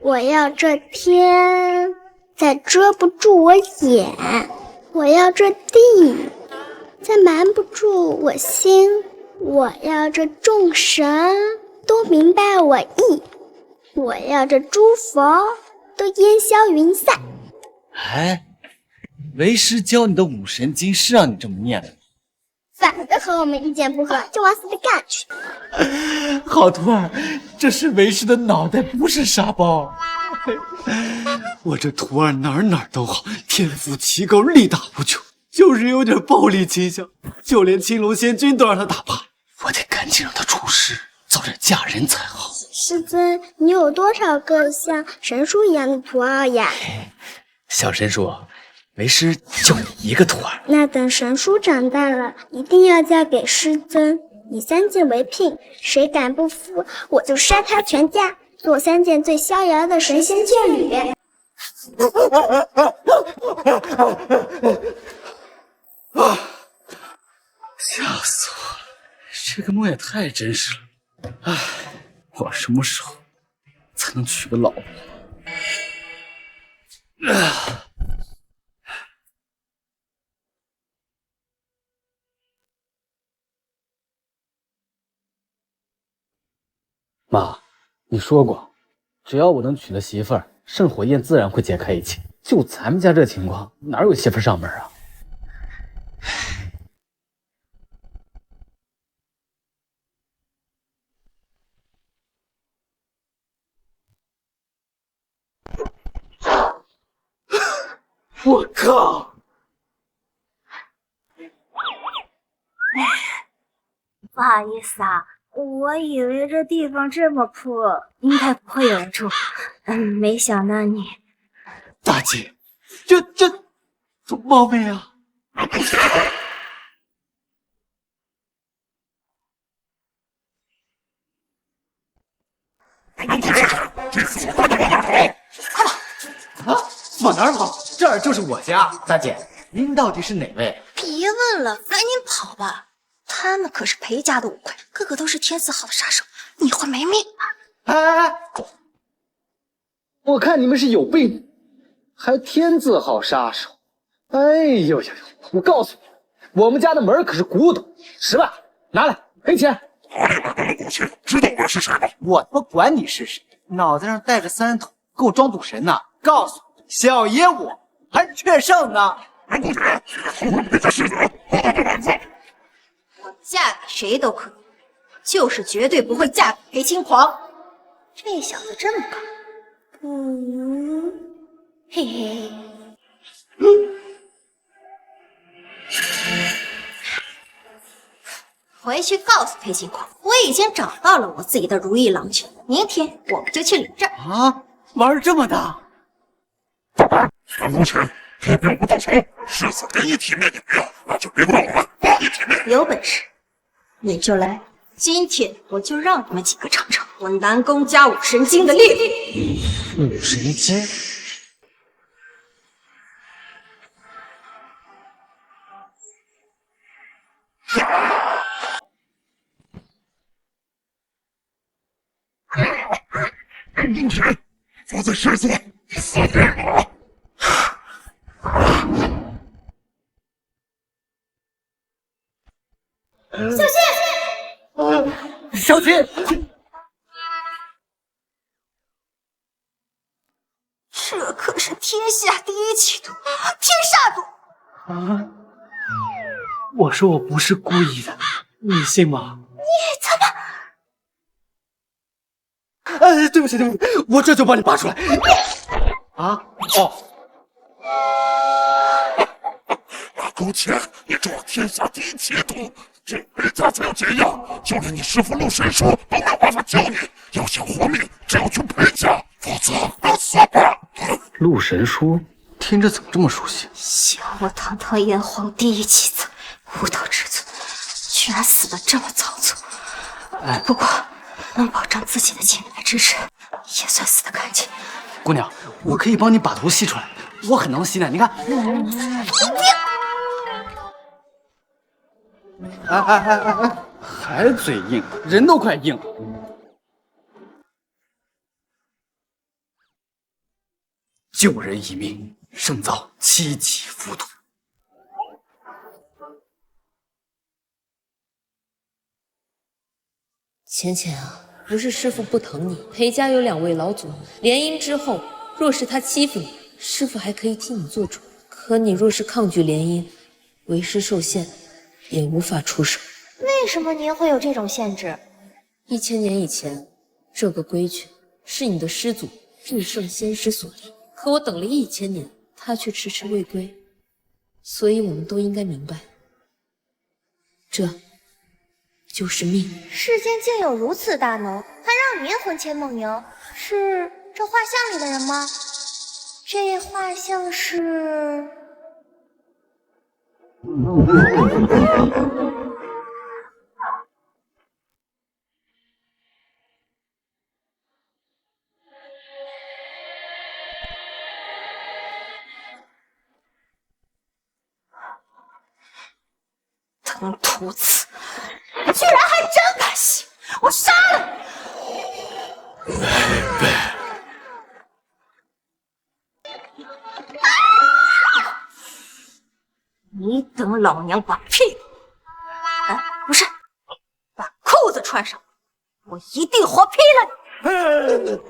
我要这天再遮不住我眼，我要这地再瞒不住我心，我要这众神都明白我意，我要这诸佛都烟消云散。哎，为师教你的五神经是让你这么念的。反的和我们意见不合，就往死里干去。好徒儿，这是为师的脑袋，不是沙包。我这徒儿哪儿都好，天赋奇高，力大无穷，就是有点暴力倾向，就连青龙仙君都让他打怕。我得赶紧让他出师，早点嫁人才好。师尊，你有多少个像神叔一样的徒儿呀？小神叔，为师就你一个徒儿。那等神叔长大了，一定要嫁给师尊，以3件为聘，谁敢不服，我就杀他全家，做3件最逍遥的神仙眷侣。吓死我了！这个梦也太真实了。唉，我什么时候才能娶个老婆？妈，你说过，只要我能娶了媳妇儿，圣火焰自然会解开一切。就咱们家这情况，哪有媳妇上门啊？我靠！不好意思啊，我以为这地方这么破，应该不会有人住。没想到你……大姐，这冒昧啊！啊，往哪儿跑？这儿就是我家。大姐，您到底是哪位？别问了，赶紧跑吧！他们可是裴家的五魁，个个都是天字号的杀手，你会没命啊！哎，我看你们是有病，还天字号杀手！哎呦呦呦！我告诉你，我们家的门可是古董，10万，拿来赔钱。知道我是谁吗？我他妈管你是谁！脑袋上戴着3人头，给我装赌神呢！告诉你，小爷我还确胜呢！我嫁给谁都可以，就是绝对不会嫁给裴青狂。这小子这么高，嘿嘿。回去告诉裴青狂，我已经找到了我自己的如意郎君，明天我们就去领证。啊，玩这么大！全龙城这边不动手，誓死给你体面也不要，那就别怪我们不给体面。有本事你就来，今天我就让你们几个尝尝我南宫家五神经的力量。五神经。进去，否则师祖死定了。小心！这可是天下第一奇毒，天煞毒！啊！我说我不是故意的，你信吗？你怎么？哎，对不起，我这就帮你拔出来。啊？哦。那勾钱，你这天下第一奇毒，这回家就要解药，就连你师父陆神叔都没有办法救你。要想活命，只有去裴家，否则要死吧。陆神书，听着怎么这么熟悉？想我堂堂炎黄第一奇才，无道之尊，居然死得这么仓促。不过能保障自己的清白之身，也算死得干净。姑娘，我可以帮你把头吸出来，我很能吸的，你看。哎，还嘴硬，人都快硬了。救人一命，胜造7级浮屠。浅浅啊，不是师父不疼你，裴家有2位老祖，联姻之后，若是他欺负你，师父还可以替你做主。可你若是抗拒联姻，为师受限，也无法出手。为什么您会有这种限制？1000年以前，这个规矩是你的师祖至圣先师所立，可我等了1000年，他却迟迟未归。所以我们都应该明白，这就是命。世间竟有如此大能，还让您魂牵梦萦，是这画像里的人吗？这画像是……腾徒子，你居然还真敢信！我杀了你！你等老娘把屁股，不是，把裤子穿上，我一定活劈了你！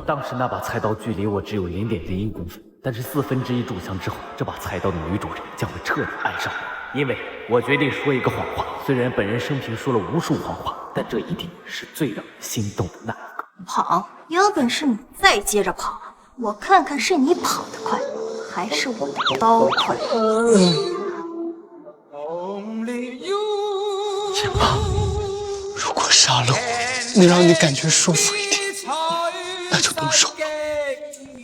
当时那把菜刀距离我只有0.01公分，但是1/4炷香之后，这把菜刀的女主人将会彻底爱上我，因为我决定说一个谎话。虽然本人生平说了无数谎话，但这一定是最让人心动的那一个。跑，有本事你再接着跑，我看看是你跑得快，还是我的刀快。天霸，如果杀了我能让你感觉舒服一点，那就动手吧。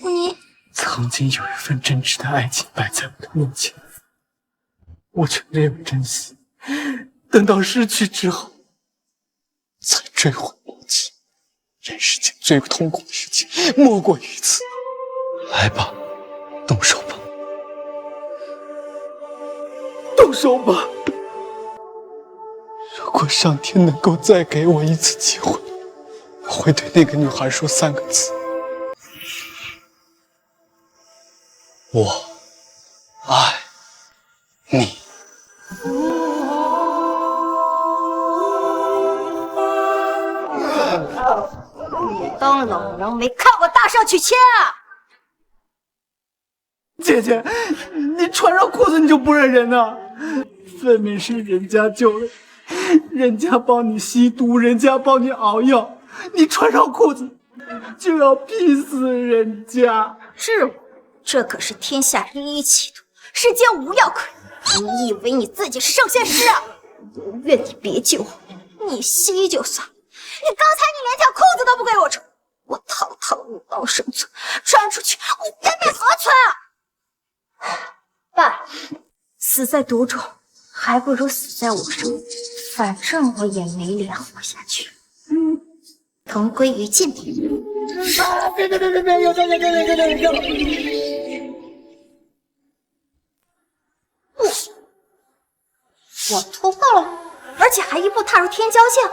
你曾经有一份真挚的爱情摆在我的面前，我却没有珍惜，等到失去之后，才追悔莫及。人世间最痛苦的事情莫过于此。来吧，动手吧，动手吧！如果上天能够再给我一次机会，我会对那个女孩说3个字：我爱你。你当老娘没看过大圣娶亲啊？姐姐，你穿上裤子你就不认人呢？分明是人家救了，人家帮你吸毒，人家帮你熬药，你穿上裤子就要逼死人家。是我，这可是天下第一奇毒，世间无药可医。你以为你自己是圣仙师啊？有怨你别救我，你吸就算了，你刚才你连条裤子都不给我穿，我堂堂女道生存，穿出去我颜面何存啊！爸，死在毒中，还不如死在我手里，反正我也没脸活下去。同归于尽吧。别！我突破了，而且还一步踏入天骄境。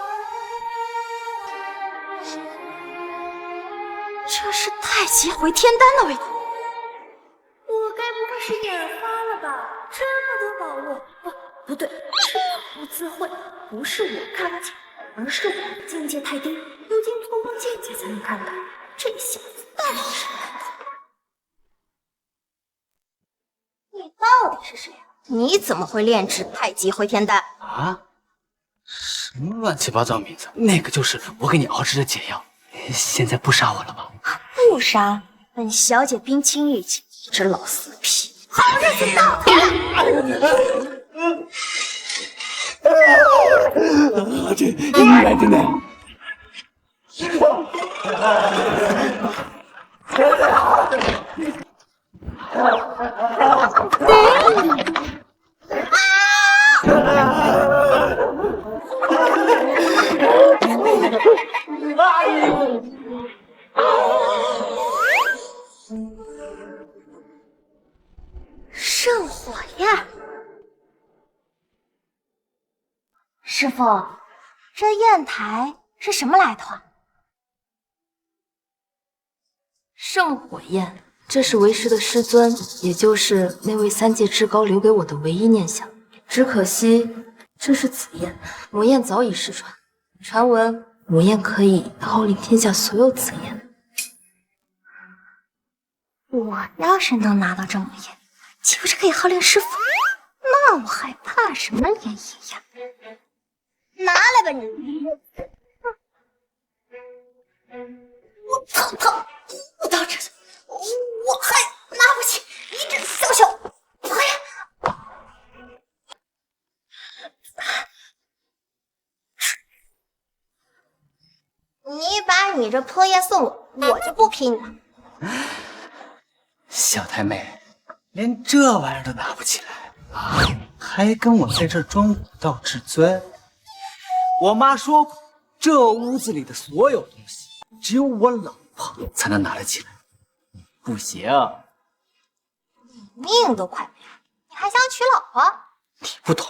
这是太极回天丹的味道。我该不会是眼花了吧？这么多宝物，不对，是宝物自会，不是我看不见，而是我的境界太低，有经突破境界才能看到。这小子到底是看到？你到底是谁啊？你怎么会炼制太极回天丹啊？什么乱七八糟名字？那个就是我给你熬制的解药。现在不杀我了吧？不杀，本小姐冰清玉洁，一只老死皮，好日子到头了。这你来的呢？圣火焰。师傅，这砚台是什么来头啊？圣火焰，这是为师的师尊，也就是那位三界至高留给我的唯一念想。只可惜，这是紫焰，母焰早已失传。传闻母焰可以号令天下所有紫焰。我要是能拿到这母焰，岂不是可以号令师傅？那我还怕什么涟漪呀？拿来吧你！我头疼，我到这我还拿不起一只小小破焰。你把你这破焰送我，我就不拼了。小太妹，连这玩意儿都拿不起来啊，还跟我在这装武道至尊？我妈说过，这屋子里的所有东西，只有我老婆才能拿得起来。不行，命都快没了，你还想娶老婆？你不懂，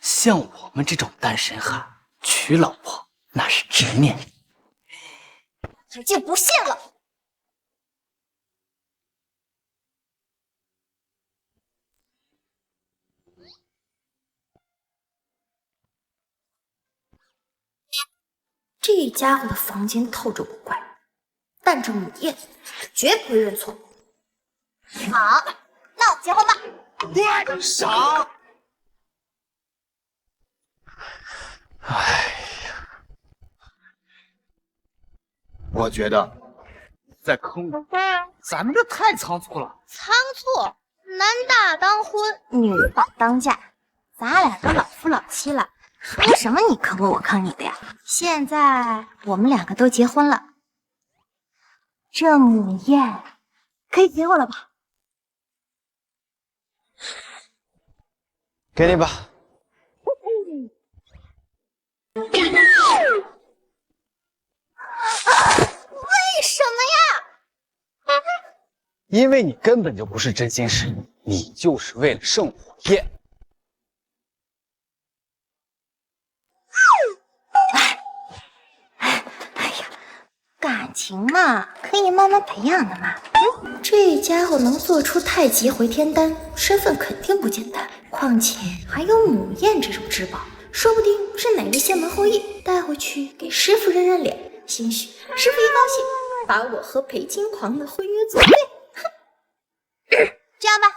像我们这种单身汉，娶老婆那是执念。姐姐不信了。这家伙的房间透着古怪，但这母焰绝不会认错。好，那我们结婚吧。傻！哎呀，我觉得在坑我，咱们这太仓促了。仓促，男大当婚，女大当嫁，咱俩都老夫老妻了，说什么你坑我，我坑你的呀？现在我们两个都结婚了，这母焰可以给我了吧？给你吧。为什么呀？因为你根本就不是真心实意，你就是为了圣火焰。感情嘛，可以慢慢培养的嘛。这家伙能做出太极回天丹，身份肯定不简单。况且还有母焰这种至宝，说不定是哪位仙门后裔，带回去给师傅认认脸。兴许师傅一高兴，把我和裴金狂的婚约作废。这样吧，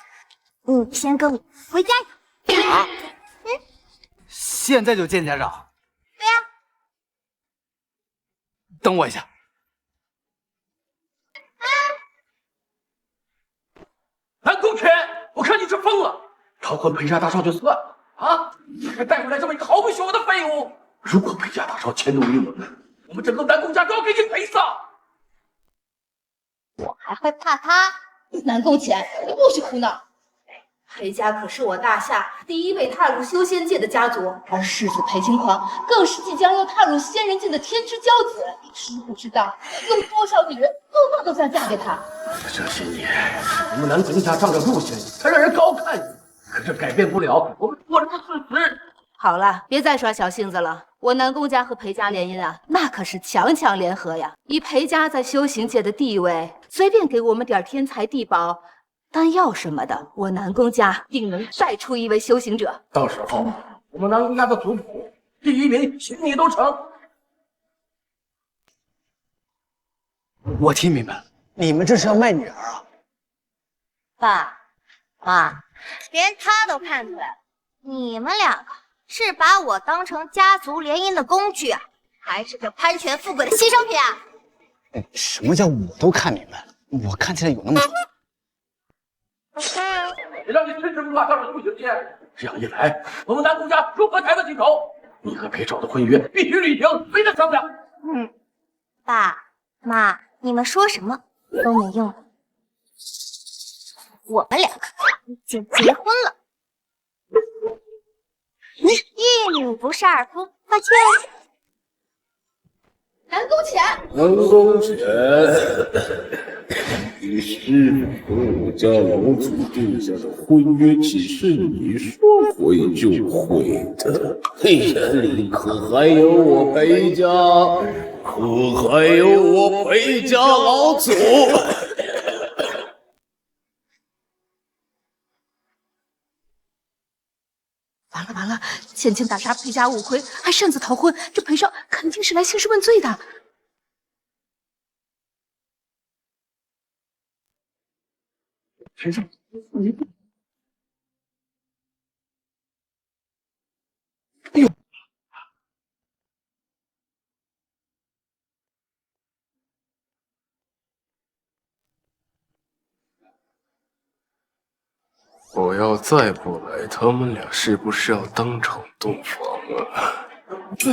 你先跟我回家呀。现在就见家长？对呀。等我一下。南宫犬，我看你是疯了！逃婚裴家大少就算了啊，你还带回来这么一个毫不学无的废物！如果裴家大少迁怒于我们，我们整个南宫家都要给你赔丧！我还会怕他？南宫浅，你不许胡闹！裴家可是我大夏第一位踏入修仙界的家族，而世子裴金狂更是即将要踏入仙人界的天之骄子。你知不知道有多少女人做梦都想嫁给他？这些年，我们南宫家仗着陆仙才让人高看你，可这改变不了我们做人的事实。好了，别再耍小性子了。我南宫家和裴家联姻啊，那可是强强联合呀！以裴家在修行界的地位，随便给我们点天材地宝、丹药什么的，我南宫家定能带出一位修行者。到时候，我们南宫家的族谱第一名，许你都成。我听明白了，你们这是要卖女儿啊？爸妈，连他都看出来了，你们两个是把我当成家族联姻的工具啊，还是这攀权富贵的牺牲品啊？什么叫我都看明白了？我看起来有那么也让你迟迟不踏上修行界，这样一来，我们南宫家如何抬得起头？你和裴少的婚约必须履行，没得商量。爸妈，你们说什么都没用。我们两个已经结婚了，一女不是二夫，抱歉。南宫浅，南宫犬，你师父和我家老祖定下的婚约，岂是你说毁就毁的？眼里可还有我裴家？可还有我裴家老祖？完了完了，前清大杀裴家五魁，还擅自逃婚，这裴少肯定是来兴师问罪的。裴少，你不……哎呦！我要再不来，他们俩是不是要当场洞房啊？怎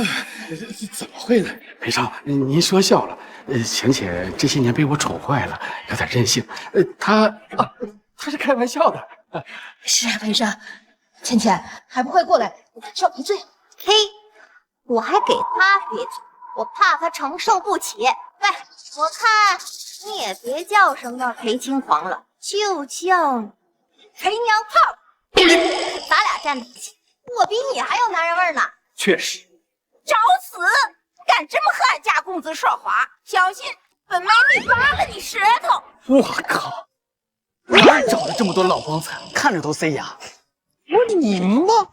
么会呢？裴少，您说笑了。晴且这些年被我宠坏了，有点任性。他是开玩笑的。是啊，裴少，倩倩还不快过来，我裴少赔罪。嘿，我还给他赔罪，我怕他承受不起。喂，我看你也别叫什么裴青黄了，就叫裴娘炮。咱俩站在一起，我比你还有男人味呢。确实，找死！敢这么和俺家公子说话，小心本美女扒了你舌头！我靠，哪儿找了这么多老帮菜，看着都塞牙。我你妈！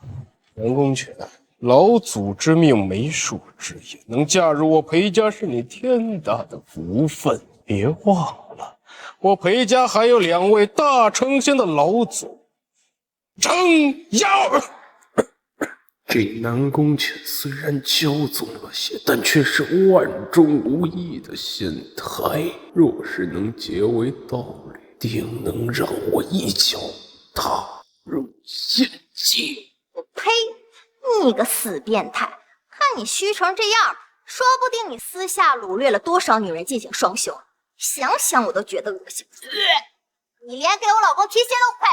南宫犬，老祖之命，媒妁之言，能嫁入我裴家是你天大的福分。别忘了，我裴家还有2位大成仙的老祖，程瑶。这南宫犬虽然骄纵了些，但却是万中无一的仙胎。若是能结为道侣，定能让我一脚踏入仙界。呸！你个死变态！看你虚成这样，说不定你私下掳掠了多少女人进行双修，想想我都觉得恶心。你连给我老公提鞋都不配！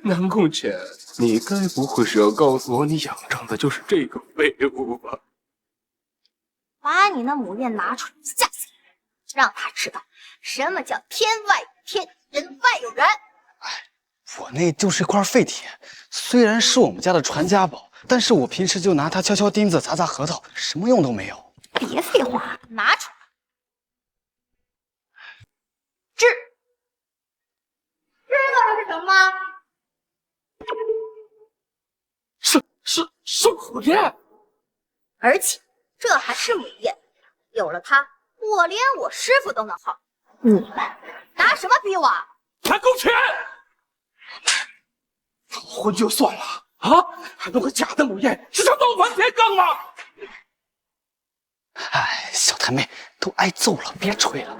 南宫犬，你该不会是要告诉我你仰仗的就是这个废物吧？把你那母宴拿出来吓死人，让他知道什么叫天外有天，人外有人。我那就是块废铁，虽然是我们家的传家宝，但是我平时就拿它敲敲钉子、砸砸核桃，什么用都没有。别废话，拿出来。知道这是什么吗？是火焰，而且这还是母宴，有了它，我连我师傅都能耗。你们拿什么逼我？南宫犬，逃婚就算了啊，还弄个假的母宴，是想倒翻天罡吗？哎，小太妹都挨揍了，别吹了。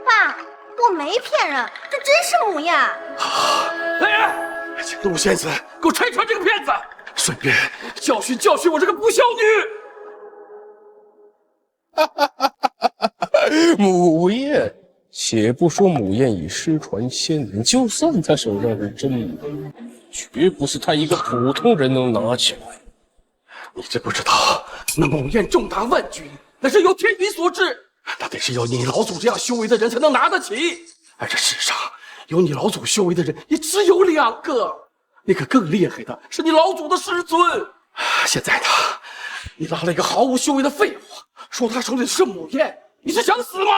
爸，我没骗人，这真是母宴。哎，请陆仙子给我拆穿这个骗子，顺便教训教训我这个不孝女。母宴，且不说母宴已失传千年，就算他手上是真的，绝不是他一个普通人能拿起来。你知不知道，那母宴重达万钧，那是由天理所致，那得是有你老祖这样修为的人才能拿得起。而这世上有你老祖修为的人也只有2个，那个更厉害的是你老祖的师尊。现在你拉了一个毫无修为的废物，说他手里是母宴，你是想死吗？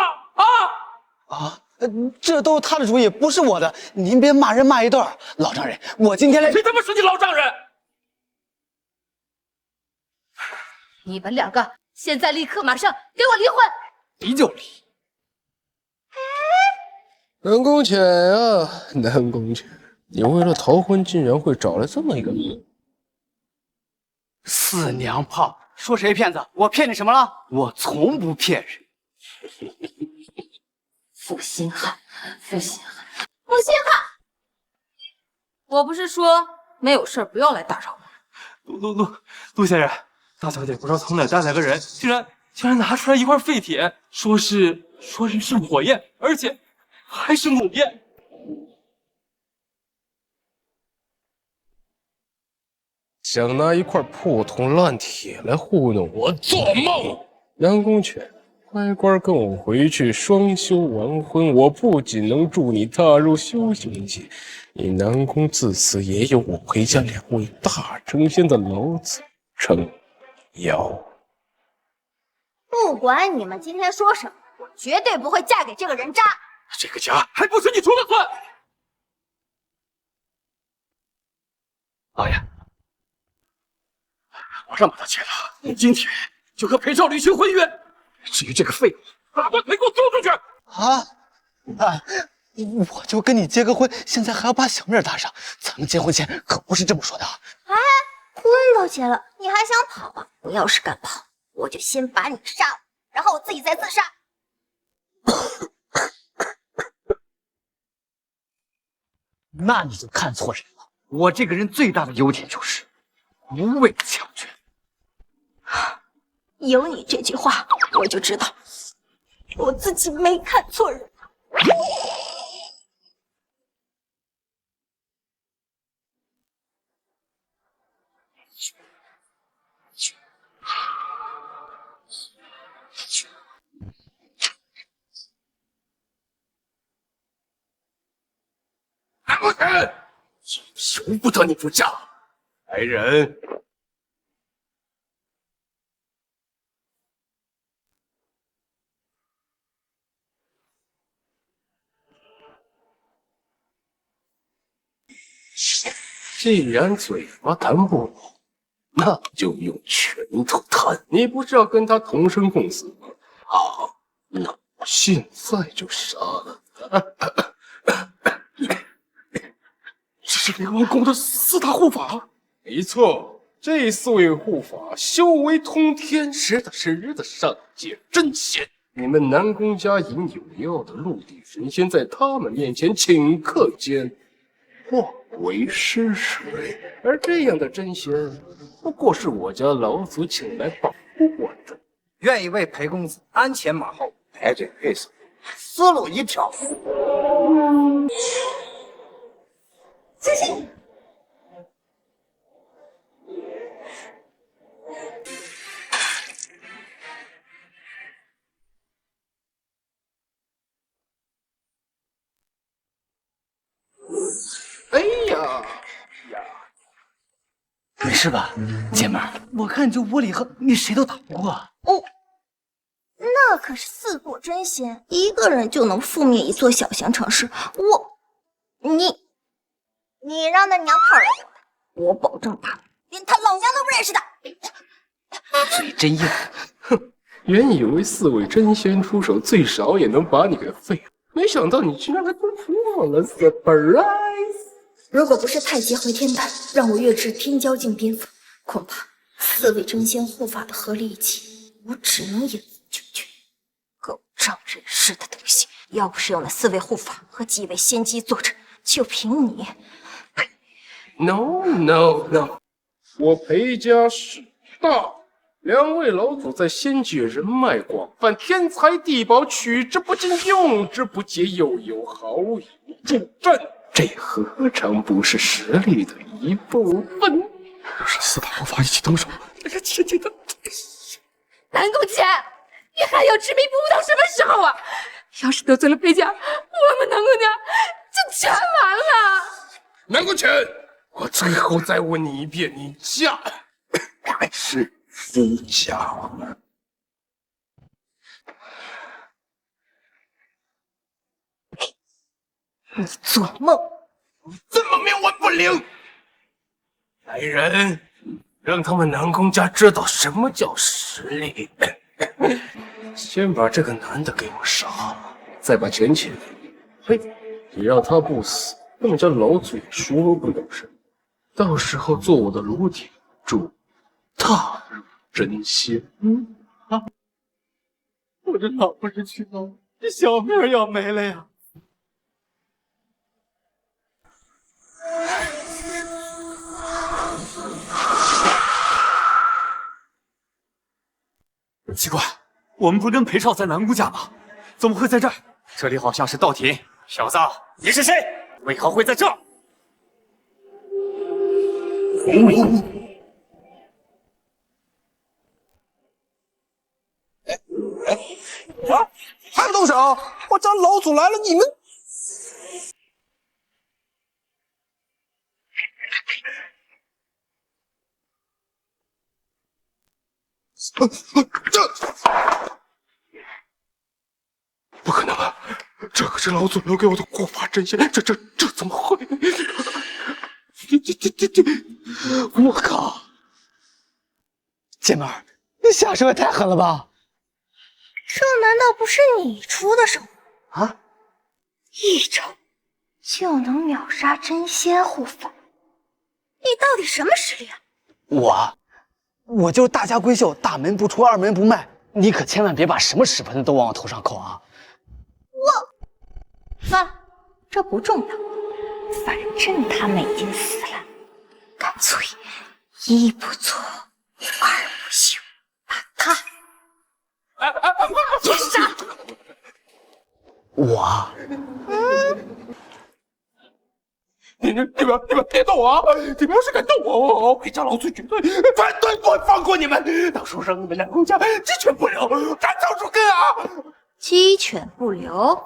这都是他的主意，不是我的。您别骂人骂一段。老丈人，我今天来……谁他妈是你老丈人？你们2个现在立刻马上给我离婚！离就离。南宫犬啊，南宫犬，你为了逃婚竟然会找来这么一个人？四娘炮，说谁骗子？我骗你什么了？我从不骗人。负心汉，负心汉，负心汉！我不是说没有事不要来打扰我。陆先生，大小姐不知道从哪带来个人，竟然拿出来一块废铁，说是火焰，而且还是母焰。想拿一块破铜烂铁来糊弄我，做梦！南宫犬，乖乖跟我回去双修完婚，我不仅能助你踏入修行界，你南宫自此也有我裴家2位大成仙的老子撑腰。不管你们今天说什么，我绝对不会嫁给这个人渣。这个家还不是你说了算！老爷，我让把他切了，今天就和裴少履行婚约。至于这个废物，把我腿给我丢出去！啊！我就跟你结个婚，现在还要把小命搭上，咱们结婚前可不是这么说的。哎，婚都结了，你还想跑啊？你要是敢跑，我就先把你杀了，然后我自己再自杀。那你就看错人了。我这个人最大的优点就是无畏强权。有你这句话，我就知道我自己没看错人。不肯，由不得你不嫁。来人！既然嘴巴谈不拢，那就用拳头谈。你不是要跟他同生共死吗？好，那我现在就杀了他。这是灵王宫的4大护法。没错，这4位护法修为通天，实打实的上界真仙。你们南宫家引有药的陆地神仙，在他们面前顷刻间化为尸水。而这样的真仙，不过是我家老祖请来保护我的。愿意为裴公子鞍前马后，抬嘴配死，思路一条。谢谢。哎呀！没事吧，姐们儿？我看你这窝里横，你谁都打不过。哦，那可是4座真仙，一个人就能覆灭一座小降城市。你让那娘炮来给我，我保证他连他老娘都不认识的。嘴真硬。哼，原以为4位真仙出手，最少也能把你给废了，没想到你居然还突破了 surprise！ 如果不是太极回天丹让我跃至天骄境巅峰，恐怕4位真仙护法的合力一起，我只能引进去。狗仗人势的东西！要不是有那4位护法和几位仙姬坐镇，就凭你，No， 我裴家势大，2位老祖在仙界人脉广泛，天才地宝取之不尽，用之不竭，又有好友助阵，这何尝不是实力的一部分？要是4大护法一起动手，这个姐姐的南宫姐，你还要执迷不悟到什么时候啊？要是得罪了裴家，我们南宫家就全完了。南宫浅，我最后再问你一遍，你嫁还是夫家？你做梦！这么冥顽不灵！来人，让他们南宫家知道什么叫实力。先把这个男的给我杀了，再把钱钱。嘿，你让他不死，他们家老祖也说不了什么。到时候做我的炉鼎，祝踏入真仙。我这老婆是去了，这小命要没了呀！奇怪，我们不是跟裴少在南宫家吗？怎么会在这儿？这里好像是道庭。小子，你是谁？为何会在这儿？啊！还动手！我找老祖来了，你们。这不可能啊！这可是老祖留给我的护法真仙，这怎么会？我靠！姐们儿，你下手也太狠了吧！这难道不是你出的手啊？一招就能秒杀真仙护法，你到底什么实力啊？我就是大家闺秀，大门不出二门不迈，你可千万别把什么屎盆子都往我头上扣啊！算了，这不重要，反正他们已经死了，干脆一不做二不休，把他也杀了。我，你们别动我！你们要是敢动我，裴家老祖绝对不会放过你们！到时候让你们两公家鸡犬不留，斩草除根啊！鸡犬不留，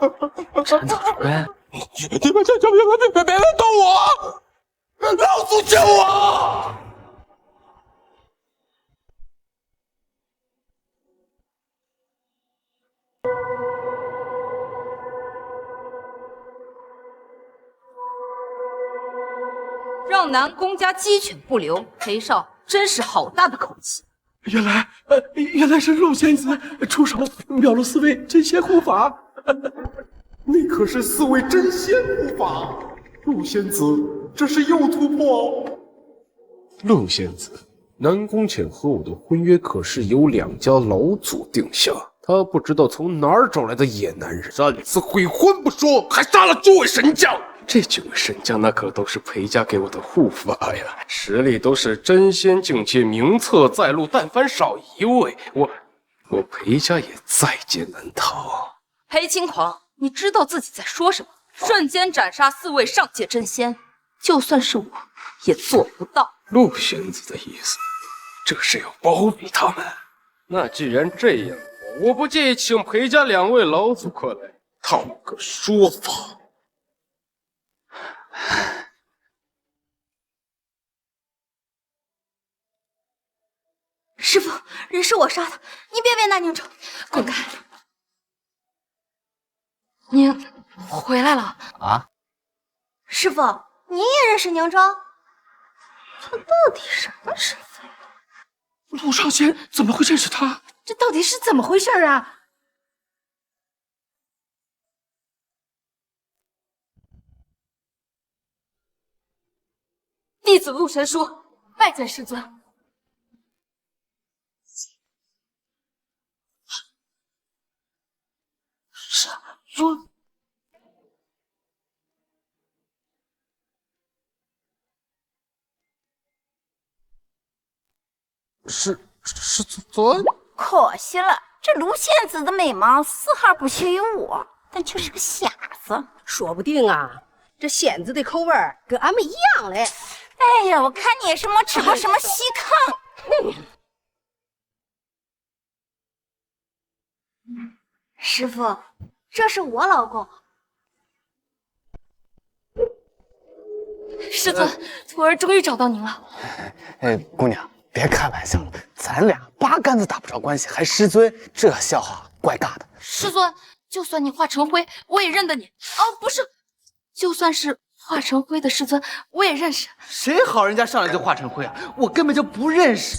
斩草除根。你们别动我！老祖救我！让南宫家鸡犬不留，裴少真是好大的口气。原来是陆仙子出手秒了4位真仙护法，那可是4位真仙护法，陆仙子这是又突破。陆仙子，南宫浅和我的婚约可是由2家老祖定下，他不知道从哪儿找来的野男人，擅自悔婚不说，还杀了诸位神将。这几位神将那可都是裴家给我的护法呀，实力都是真仙境界，名册在路，但凡少1位，我裴家也在劫难逃。裴轻狂，你知道自己在说什么？瞬间斩杀4位上界真仙，就算是我也做不到。陆仙子的意思，这是要包庇他们。那既然这样，我不介意请裴家2位老祖过来讨个说法。师傅，人是我杀的，你别为难宁州，滚开！您回来了啊？师傅，你也认识宁州？他到底什么身份？陆少仙怎么会认识他？这到底是怎么回事啊？弟子陆神书拜见师尊。师尊，师尊，可惜了，这陆仙子的美貌丝毫不逊于我，但就是个瞎子。说不定啊，这仙子的口味跟俺们一样嘞。哎呀，我看你也是没吃过什么稀糠。师傅，这是我老公。师尊，徒儿终于找到您了。姑娘，别开玩笑了，咱俩八竿子打不着关系，还师尊，这笑话怪尬的。师尊，就算你化成灰，我也认得你。哦，不是，就算是化成灰的师尊，我也认识。谁好人家上来就化成灰啊？我根本就不认识。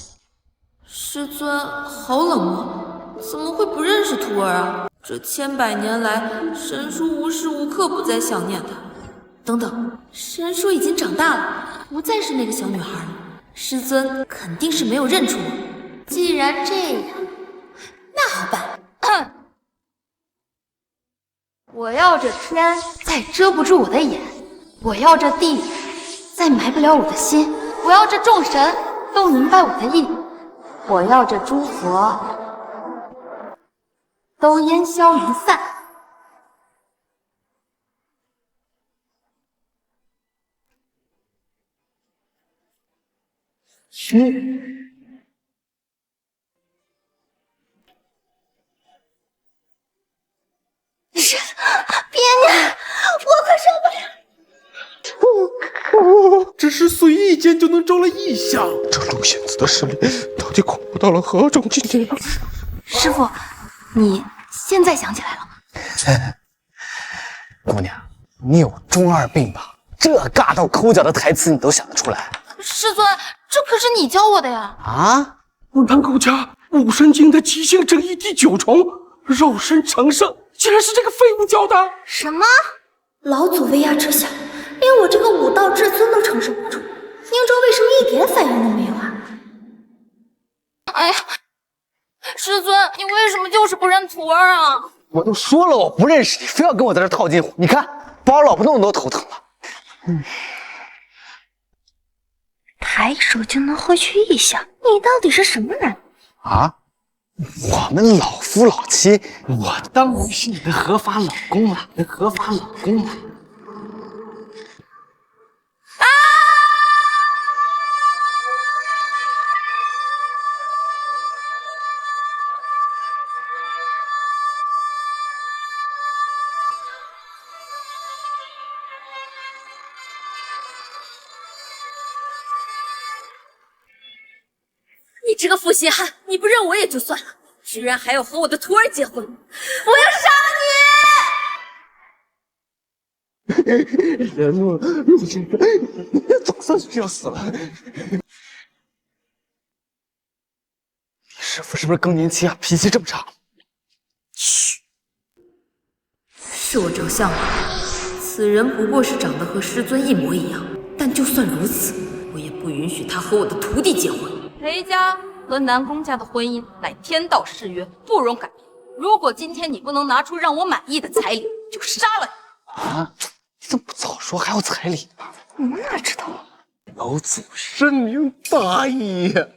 师尊好冷漠，怎么会不认识徒儿啊？这千百年来，神叔无时无刻不在想念他。等等，神叔已经长大了，不再是那个小女孩了。师尊肯定是没有认出我。既然这样，那好办。我要这天再遮不住我的眼，我要这地再埋不了我的心，我要这众神都明白我的意，我要这诸佛都烟消云散。是随意间就能招来异象。这陆仙子的实力到底恐怖到了何种境界啊？师傅，你现在想起来了吗？姑娘，你有中二病吧？这尬到抠脚的台词你都想得出来？师尊，这可是你教我的呀！啊！南宫家武神经的极性正义第9重肉身成圣，竟然是这个废物教的！什么？老祖威压之下，连我这个武道至尊都承受不住，宁州为什么一点反应都没有啊？哎呀，师尊，你为什么就是不认徒儿啊？我都说了我不认识你，非要跟我在这套近乎。你看，把我老婆弄得都头疼了。抬手就能获取异象，你到底是什么人？啊？我们老夫老妻，我当然是你的合法老公了，合法老公了。你这个负心汉，你不认我也就算了，居然还要和我的徒儿结婚，我要杀你！人若入侵，总算是要死了。师傅是不是更年期啊？脾气这么差？嘘，是我着相了。此人不过是长得和师尊一模一样，但就算如此，我也不允许他和我的徒弟结婚。裴家和南宫家的婚姻乃天道誓约，不容改变。如果今天你不能拿出让我满意的彩礼，就杀了你！啊！你怎么不早说还要彩礼呢？你们哪知道？老祖深明大义呀！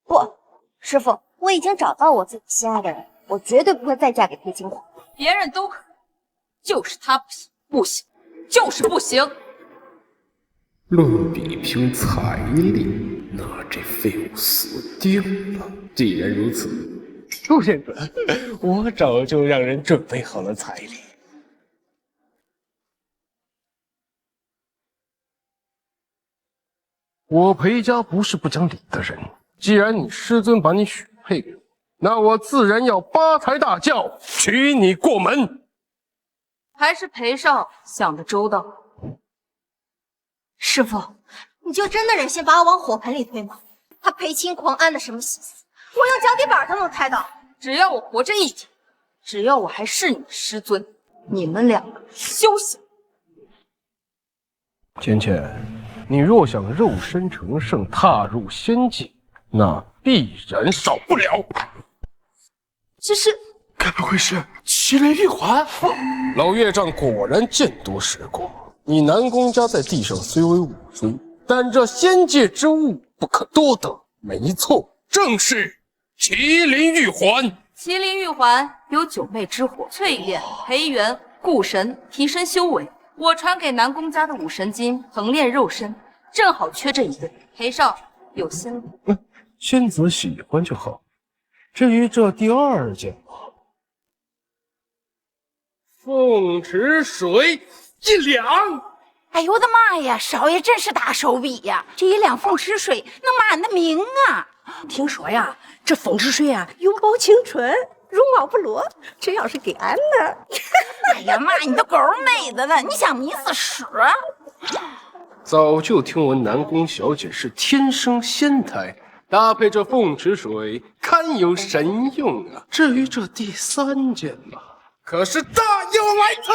不，师傅，我已经找到我自己心爱的人，我绝对不会再嫁给裴金狂。别人都可以，就是他不行，不行，就是不行。论比拼财力，那这废物死定了。既然如此，陆县主，我早就让人准备好了彩礼。我裴家不是不讲理的人，既然你师尊把你许配给我，那我自然要八抬大轿娶你过门。还是裴少想得周到。师傅，你就真的忍心把我往火盆里推吗？他裴青狂安的什么心思？我用脚底板都能猜到。只要我活着一天，只要我还是你的师尊，你们两个休想！芊芊，你若想肉身成圣，踏入仙界，那必然少不了。这是，该不会是麒麟玉环？老岳丈果然见多识广。你南宫家在地上虽为武尊，但这仙界之物不可多得。没错，正是麒麟玉环。麒麟玉环有九妹之火淬炼、培元、固神、提升修为。我传给南宫家的武神金衡炼肉身，正好缺这一对。裴少有心了。仙子喜欢就好。至于这第二件嘛，凤池水1两。哎呦我的妈呀，少爷真是大手笔呀！这1两凤池水能骂俺的名啊！听说呀，这凤池水啊，永葆青春，容貌不落。这要是给俺呢？哎呀妈，你都狗妹子了，你想迷死屎啊？早就听闻南宫小姐是天生仙胎，搭配这凤池水，堪有神用啊！至于这第3件嘛，可是大有来头。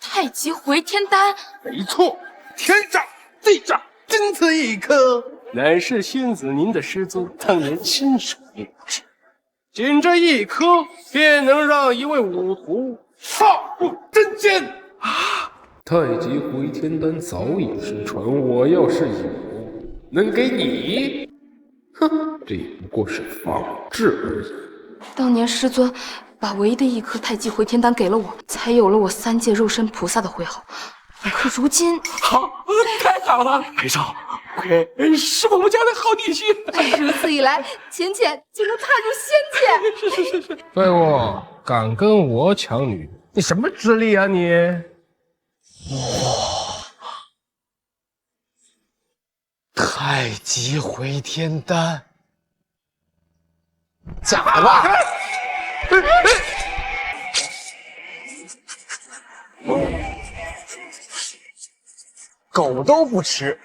太极回天丹，没错，天上地上仅此一颗，乃是仙子您的师尊当年亲手炼制，仅这一颗便能让一位武徒踏入真仙啊！太极回天丹早已失传，我要是有，能给你，哼，这也不过是仿制而已。当年师尊把唯一的一颗太极回天丹给了我，才有了我3界肉身菩萨的徽号。可如今，好，太好了，裴少，亏是我们家的好女婿。如此一来，芊芊就能踏入仙界。废物，敢跟我抢女，你什么资历啊你？太极回天丹，假的吧？狗都不吃。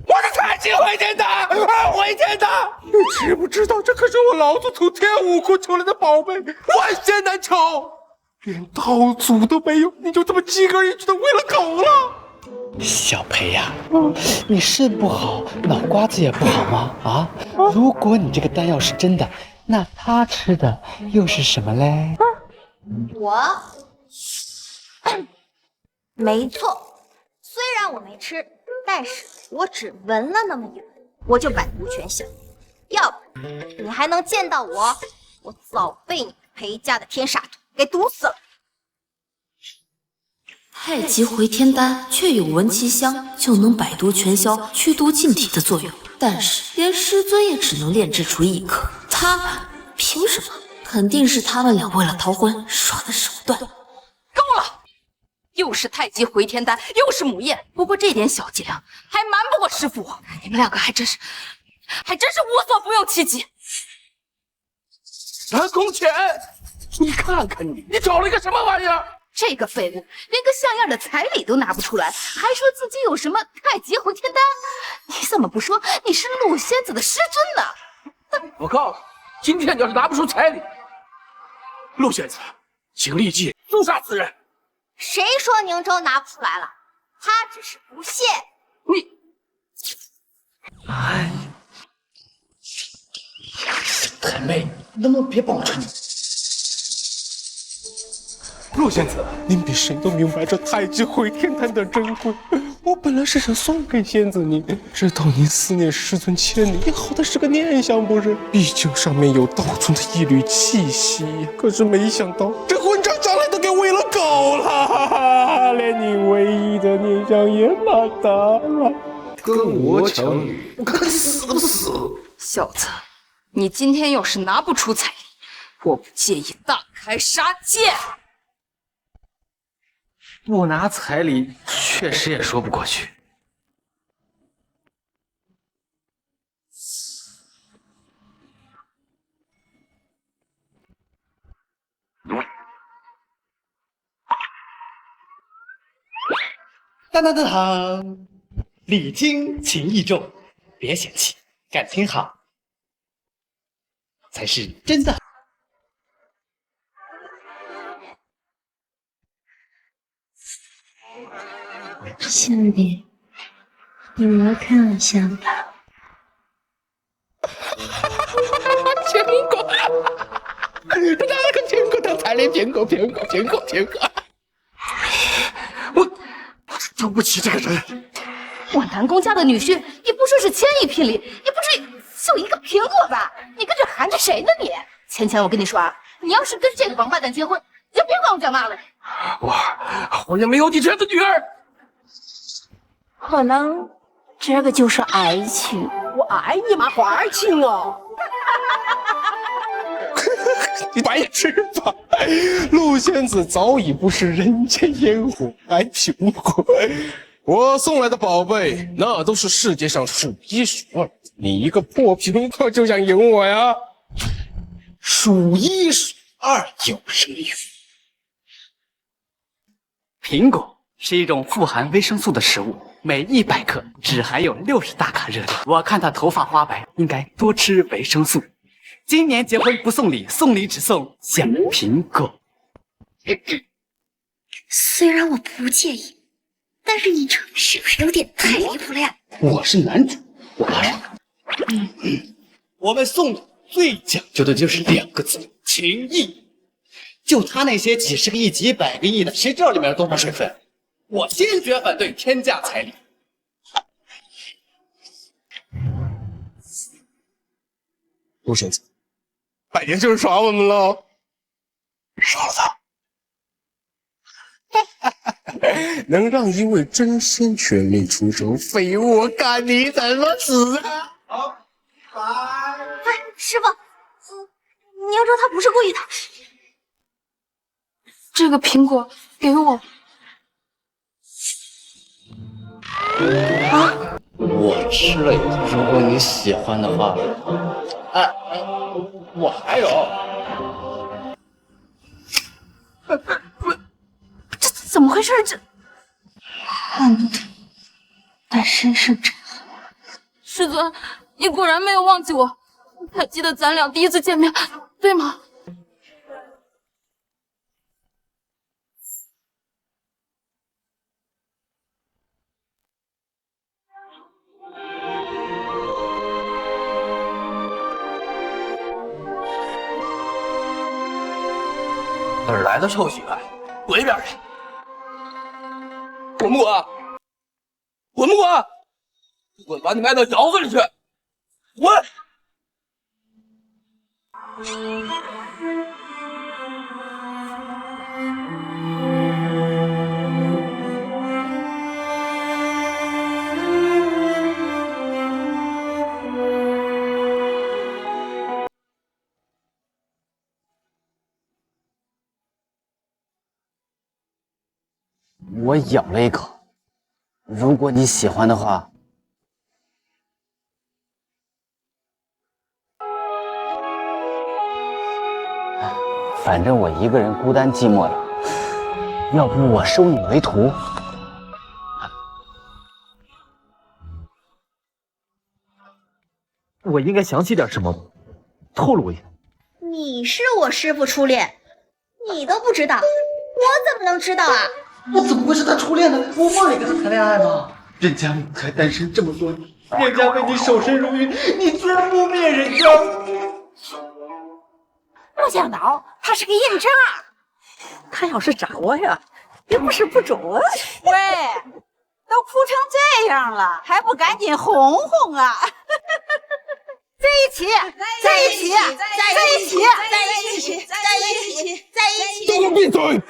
我的太极回天丹，回天丹！你知不知道，这可是我老祖从天武库求来的宝贝，万仙难求，连道祖都没有，你就这么轻而易举的喂了狗了？小裴呀，你肾不好，脑瓜子也不好吗？啊，如果你这个丹药是真的，那他吃的又是什么嘞？我，没错，虽然我没吃，但是我只闻了那么一闻，我就百毒全消。要不你还能见到我，我早被你们裴家的天煞毒给毒死了。太极回天丹确有闻其香就能百毒全消、祛毒净体的作用，但是连师尊也只能炼制出1颗，他凭什么？肯定是他们俩为了逃婚耍的手段。够了！又是太极回天丹，又是母焰，不过这点小伎俩还瞒不过师傅。你们两个还真是无所不用其极。南宫浅，你看看你找了一个什么玩意儿？这个废物连个像样的彩礼都拿不出来，还说自己有什么太极回天丹？你怎么不说你是陆仙子的师尊呢？我告诉你，今天你要是拿不出彩礼，陆仙子，请立即诛杀此人。谁说宁州拿不出来了？他只是不屑。你，哎，小太妹，能不能别帮我传旨？陆仙子，您比谁都明白这太极回天丹的珍贵。我本来是想送给仙子您，知道您思念师尊千里，也好歹是个念想不是？毕竟上面有道尊的一缕气息。可是没想到，这混账将来都给喂了狗了，连你唯一的念想也马达了。跟我抢女，我看你死不死！小子，你今天要是拿不出彩礼，我不介意大开杀戒。不拿彩礼，确实也说不过去。当当当当，礼轻情意重，别嫌弃，感情好才是真的。兄弟，你来看一下吧。苹果，拿了个苹果当彩礼，苹果。我对不起这个人。我南宫家的女婿，也不说是千亿聘礼，也不至于就一个苹果吧？你跟这含着谁呢你？芊，我跟你说啊，你要是跟这个王八蛋结婚，你就别管我叫妈了。我也没有你这样的女儿。可能这个就是爱情。我爱你妈花情哦！你白痴吧！陆仙子早已不是人间烟火，爱苹果。我送来的宝贝，那都是世界上数一数二。你一个破苹果就想赢我呀？数一数二有什么用？苹果是一种富含维生素的食物，每100克只含有60大卡热量。我看他头发花白，应该多吃维生素。今年结婚不送礼，送礼只送小苹果。虽然我不介意，但是你这是不是有点太离谱了呀？我是男主，我马上。我们送礼最讲究的就是2个字：情义。就他那些几十个亿、几百个亿的，谁知道里面有多少水分？我坚决反对天价彩礼。陆仙子，摆明就是耍我们喽！杀了他！能让一位真仙全力出手，废物我看你怎么死啊！哎，师傅，你要知道他不是故意的，这个苹果给我。啊！我吃了以后，如果你喜欢的话，我还有。这怎么回事？这恨不得他身上沾汗。师尊，你果然没有忘记我，还记得咱俩第一次见面，对吗？哪儿来的臭喜欢？滚一边去！滚不滚？滚不滚？不滚，把你埋到窑子里去！滚！我咬了一口，如果你喜欢的话，反正我一个人孤单寂寞的，要不我收你为徒？我应该详细点什么，透露一下。你是我师傅初恋，你都不知道，我怎么能知道啊？我怎么会是他初恋呢？我梦里跟他谈恋爱吗？人家母才单身这么多年，人家为你守身如玉，你居然污蔑人家！陆向导，他是个硬渣，他要是找我呀，也不是不中啊。喂，都哭成这样了，还不赶紧哄哄啊！在一起，在一起，在一起，在一起，在一起，在一起！给我闭嘴！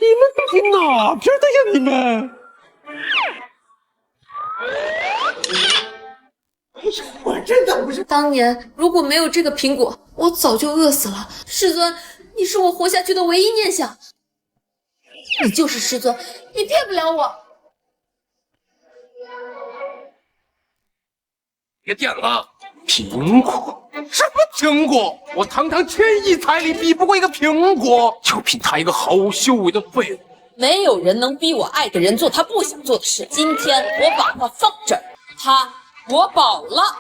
你们都是哪边的呀？你们！我真的不是。当年如果没有这个苹果，我早就饿死了。师尊，你是我活下去的唯一念想。你就是师尊，你骗不了我。别点了，苹果？什么苹果？我堂堂千亿彩礼比不过一个苹果，就凭他一个毫无修为的废物。没有人能逼我爱的人做他不想做的事。今天我把他放这儿，他我保了。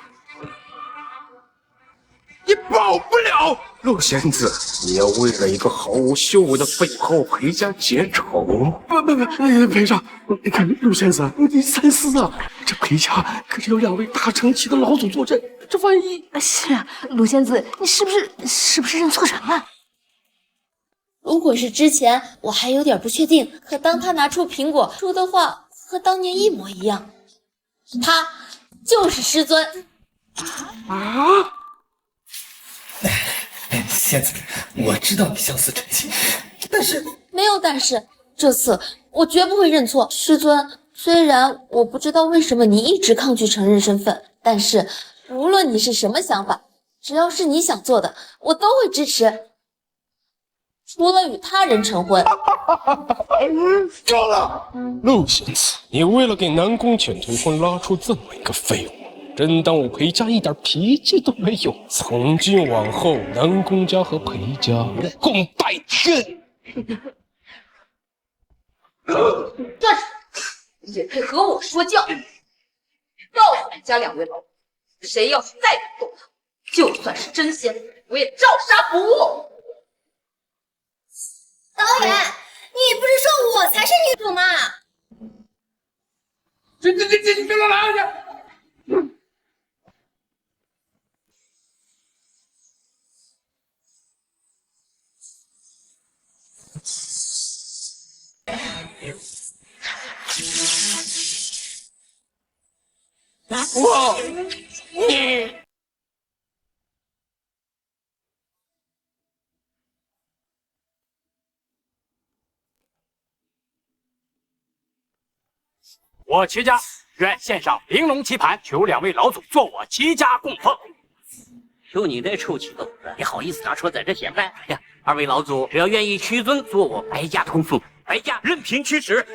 你保不了，陆仙子，你要为了一个毫无修为的废物和我裴家结仇？不，裴少，你看陆先生，你三思啊！这裴家可是有2位大成期的老祖坐镇，这万一……是啊，陆仙子，你是不是认错人了？如果是之前，我还有点不确定，可当他拿出苹果说的话和当年一模一样，他就是师尊。啊！仙子，我知道你相思成疾，但是没有但是，这次我绝不会认错。师尊，虽然我不知道为什么你一直抗拒承认身份，但是无论你是什么想法，只要是你想做的，我都会支持。除了与他人成婚。够了！陆仙子，你为了给南宫浅退婚，拉出这么一个废物，真当我裴家一点脾气都没有？从今往后，南宫家和裴家共戴天。站住！也配和我说教？告诉你家2位老祖，谁要是再敢动他，就算是真仙，我也照杀不误。导演，你不是说我才是女主吗？这别乱来去！我，你。我齐家愿献上玲珑棋盘，求2位老祖做我齐家供奉。就你那臭棋篓子，你好意思拿出来在这显摆？哎呀，二位老祖，只要愿意屈尊做我白家通父，白家任凭驱使。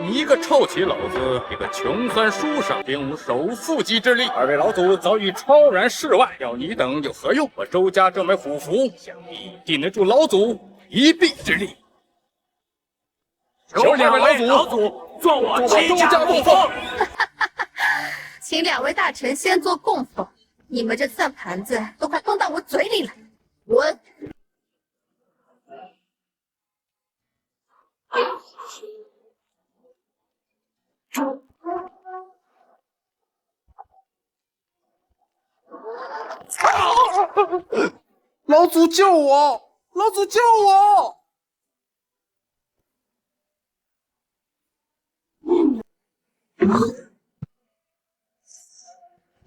你一个臭棋篓子，一个穷酸书生，并无手缚鸡之力。二位老祖早已超然世外，要你等有何用？我周家这枚虎符，想必定得助老祖一臂之力。求两位老祖做我周家供奉。请两位大臣先做供奉，你们这算盘子都快崩到我嘴里了。滚！老祖救我！老祖救我！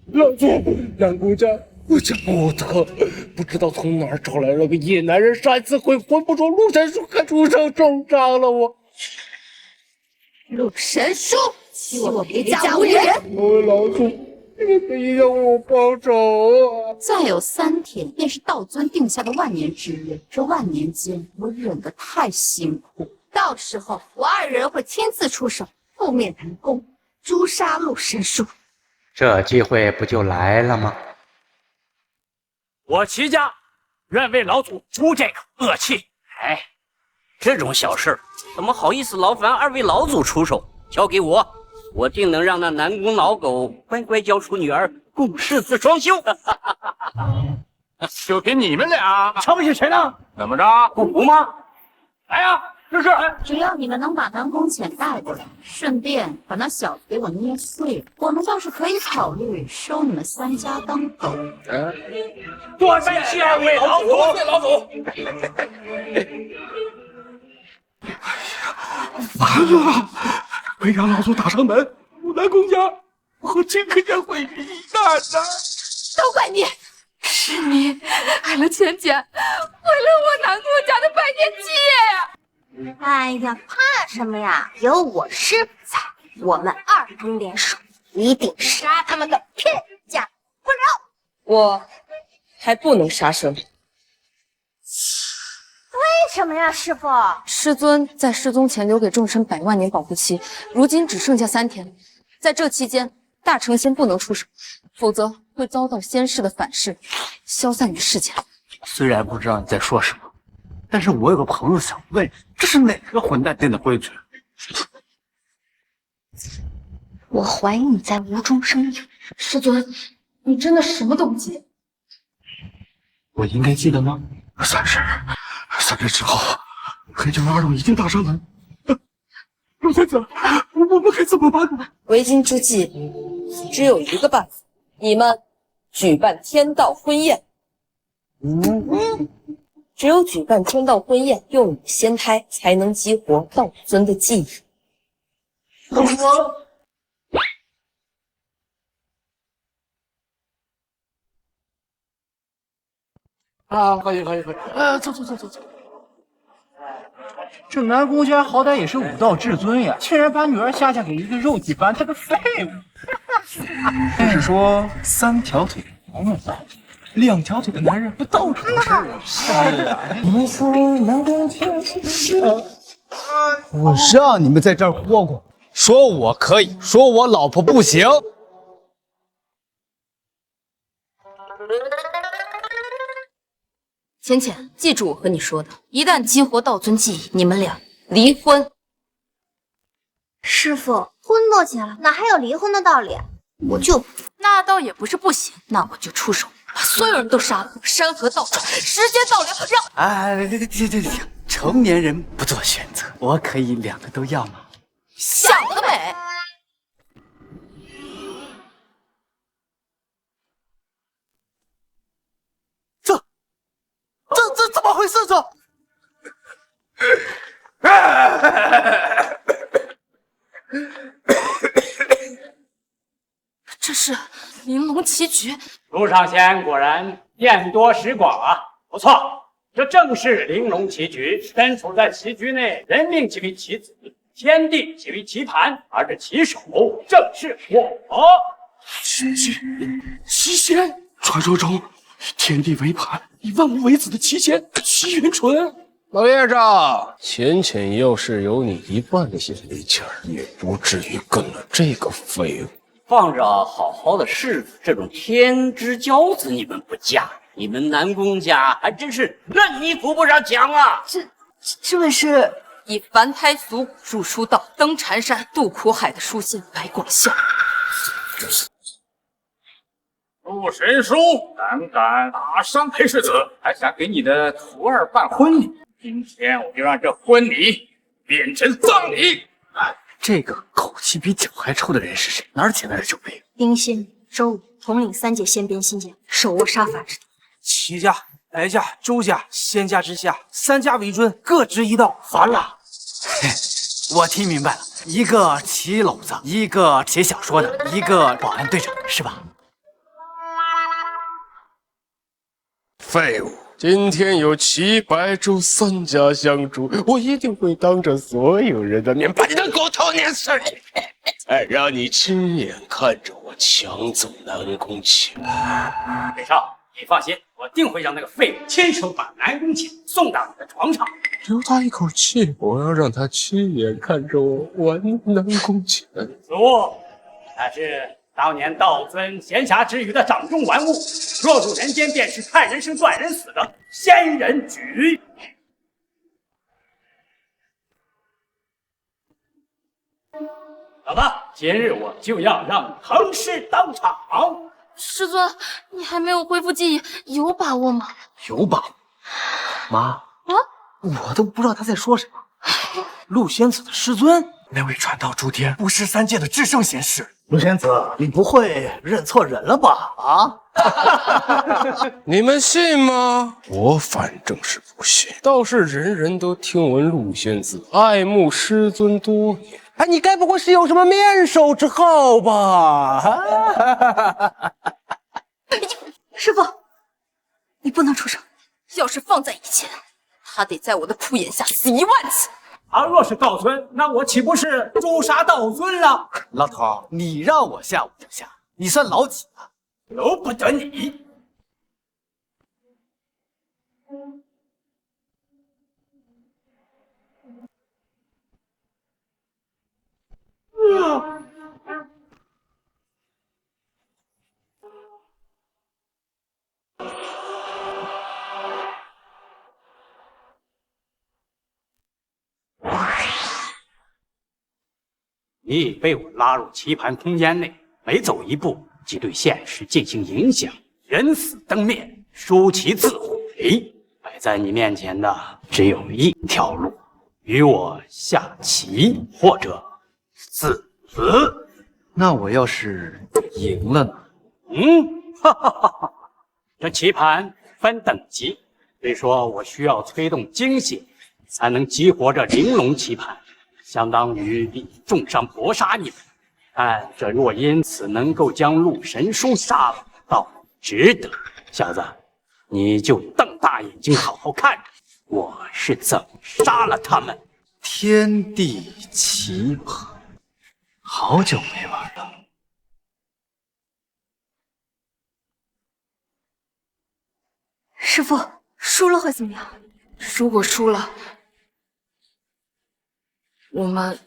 老祖，南宫家我家不得，不知道从哪儿找来了个野男人，上一次会魂不着陆神书，还出手重伤了我。陆神书，欺我别家无人！老祖，你可以要为我报仇啊！再有3天，便是道尊定下的万年之约。这万年间，我忍得太辛苦，到时候我2人会亲自出手，覆灭南宫，诛杀陆神书。这机会不就来了吗？我齐家愿为老祖除这个恶气。哎，这种小事怎么好意思劳烦二位老祖出手？交给我，我定能让那南宫老狗乖乖交出女儿，共世子双修。就凭你们俩，瞧不起谁呢？怎么着？不服吗？来呀！试试！只要你们能把南宫浅带过来，顺便把那小子给我捏碎了，我们倒是可以考虑收你们3家当狗。多谢二位老祖！多谢老祖！完了！没让老祖打上门，我南宫家和这个家毁于一旦呐！都怪你！是你害了钱家，毁了我南宫家的百年基业呀！哎呀，怕什么呀？有我师傅在，我们2人联手，一定杀他们个片甲不饶！我还不能杀生。为什么呀，师傅？师尊在失踪前留给众生100万年保护期，如今只剩下3天，在这期间，大成仙不能出手，否则会遭到仙世的反噬，消散于世间。虽然不知道你在说什么，但是我有个朋友想问，这是哪个混蛋定的规矩？我怀疑你在无中生有。师尊，你真的什么都不记得？我应该记得吗？3日之后，黑九二路已经打上门。陆仙子，我们该怎么办呢？为今之计只有一个办法，你们举办天道婚宴。只有举办天道婚宴，用你仙胎，才能激活道尊的记忆。可以，走。这南宫家好歹也是武道至尊呀，竟然把女儿下嫁给一个肉体凡胎的废物。但是说3条腿2条腿的男人不到处都是。是啊，我让你们在这儿霍霍，说我可以，说我老婆不行。浅浅，记住我和你说的，一旦激活道尊记忆，你们俩离婚。师傅，婚都结了，哪还有离婚的道理？我就那倒也不是不行，那我就出手，把所有人都杀了，山河倒转，时间倒流，让……停！成年人不做选择，我可以2个都要吗？想得美！这怎么回事？这是玲珑棋局。陆上仙果然言多识广啊，不错，这正是玲珑棋局。身处在棋局内，人命即为棋子，天地即为棋盘，而这棋手正是我。棋仙，传说中天地为盘，以万物为子的齐贤、齐元淳。老爷子，浅浅要是有你一半的眼力劲儿，也不至于跟了这个废物。放着好好的世子，这种天之骄子你们不嫁，你们南宫家还真是烂泥扶不上墙啊！这位是以凡胎俗入书道，登禅山渡苦海的书仙白广孝。陆神书胆敢打伤裴世子，还想给你的徒儿办婚礼，今天我就让这婚礼变成葬礼！这个口气比脚还臭的人是谁？哪儿请来的酒杯？丁仙、周武统领3界仙边信件，手握杀法之地。齐家、白家、周家仙家之下，3家为尊，各执一道。烦了！我听明白了，一个齐篓子，一个写小说的，一个保安队长，是吧？废物！今天有齐白周3家相助，我一定会当着所有人的面把你的骨头碾碎，再让你亲眼看着我抢走南宫钱。裴少，你放心，我定会让那个废物亲手把南宫钱送到你的床上。留他一口气，我要让他亲眼看着我玩南宫钱。此物，那是当年道尊闲暇之余的掌中玩物，若入人间，便是看人生断人死的仙人举。好吧，今日我就要让你横尸当场。师尊，你还没有恢复记忆，有把握吗？有把握。妈，我都不知道他在说什么。陆仙子的师尊，那位传道诸天、不识3界的至圣贤士。陆仙子，你不会认错人了吧？啊！你们信吗？我反正是不信。倒是人人都听闻陆仙子爱慕师尊多年。哎，你该不会是有什么面授之好吧？师傅，你不能出声，要是放在以前，他得在我的铺眼下死1万次。他若是道尊，那我岂不是诛杀道尊了？老头，你让我下我就下，你算老几了？由不得你！你已被我拉入棋盘空间内，每走一步即对现实进行影响，人死灯灭，书棋自毁。摆在你面前的只有一条路，与我下棋或者死。那我要是赢了呢？这棋盘分等级，虽说我需要催动精血才能激活这玲珑棋盘，相当于以重伤搏杀你们。但这若因此能够将陆神书杀了，倒值得。小子，你就瞪大眼睛好好看着我是怎么杀了他们。天地棋盘，好久没玩了。师傅，输了会怎么样？如果输了，我们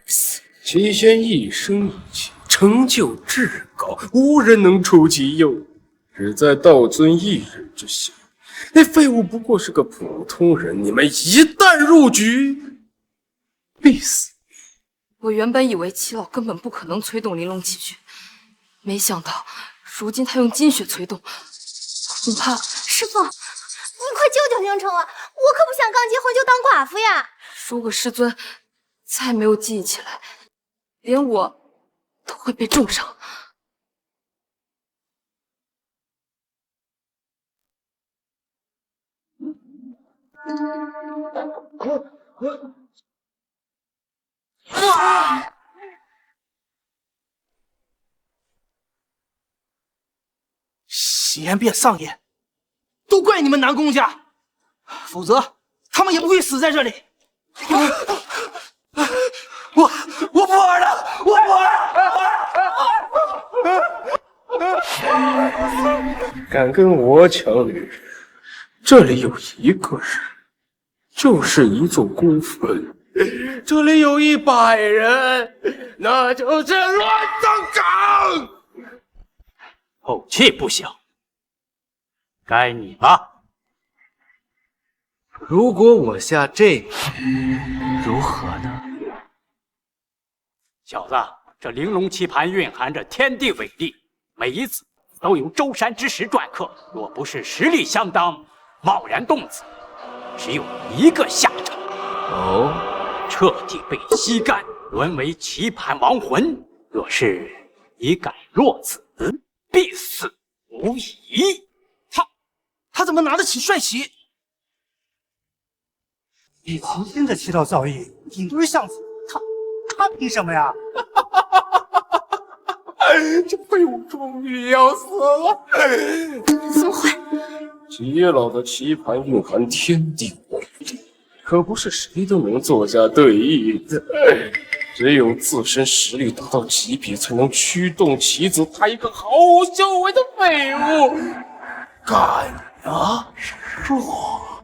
齐仙一生一气，成就至高，无人能出其右，只在道尊一人之下。那废物不过是个普通人，你们一旦入局，必死。我原本以为齐老根本不可能催动玲珑棋诀，没想到如今他用金血催动，恐怕……师傅，你快救救宁城啊！我可不想刚结婚就当寡妇呀！如果师尊再没有记忆起来，连我都会被重伤。邪变上演，都怪你们南宫家，否则他们也不会死在这里。我不玩了，我不玩了。敢跟我抢女人，这里有一个人，就是一座孤坟；这里有100人，那就是乱葬岗。口气不小，该你了。如果我下这个，如何呢？小子，这玲珑棋盘蕴含着天地伟力，每一子都由周山之石篆刻。若不是实力相当，贸然动子，只有一个下场。哦，彻底被吸干，沦为棋盘亡魂。若是你敢落子，必死无疑。他怎么拿得起帅旗？以齐心的棋道造诣，顶多是象棋，他凭什么呀？这废物终于要死了！怎么会？极老的棋盘蕴含天地伟力，可不是谁都能坐下对弈的。只有自身实力达到级别，才能驱动棋子。他一个毫无修为的废物，敢啊！弱！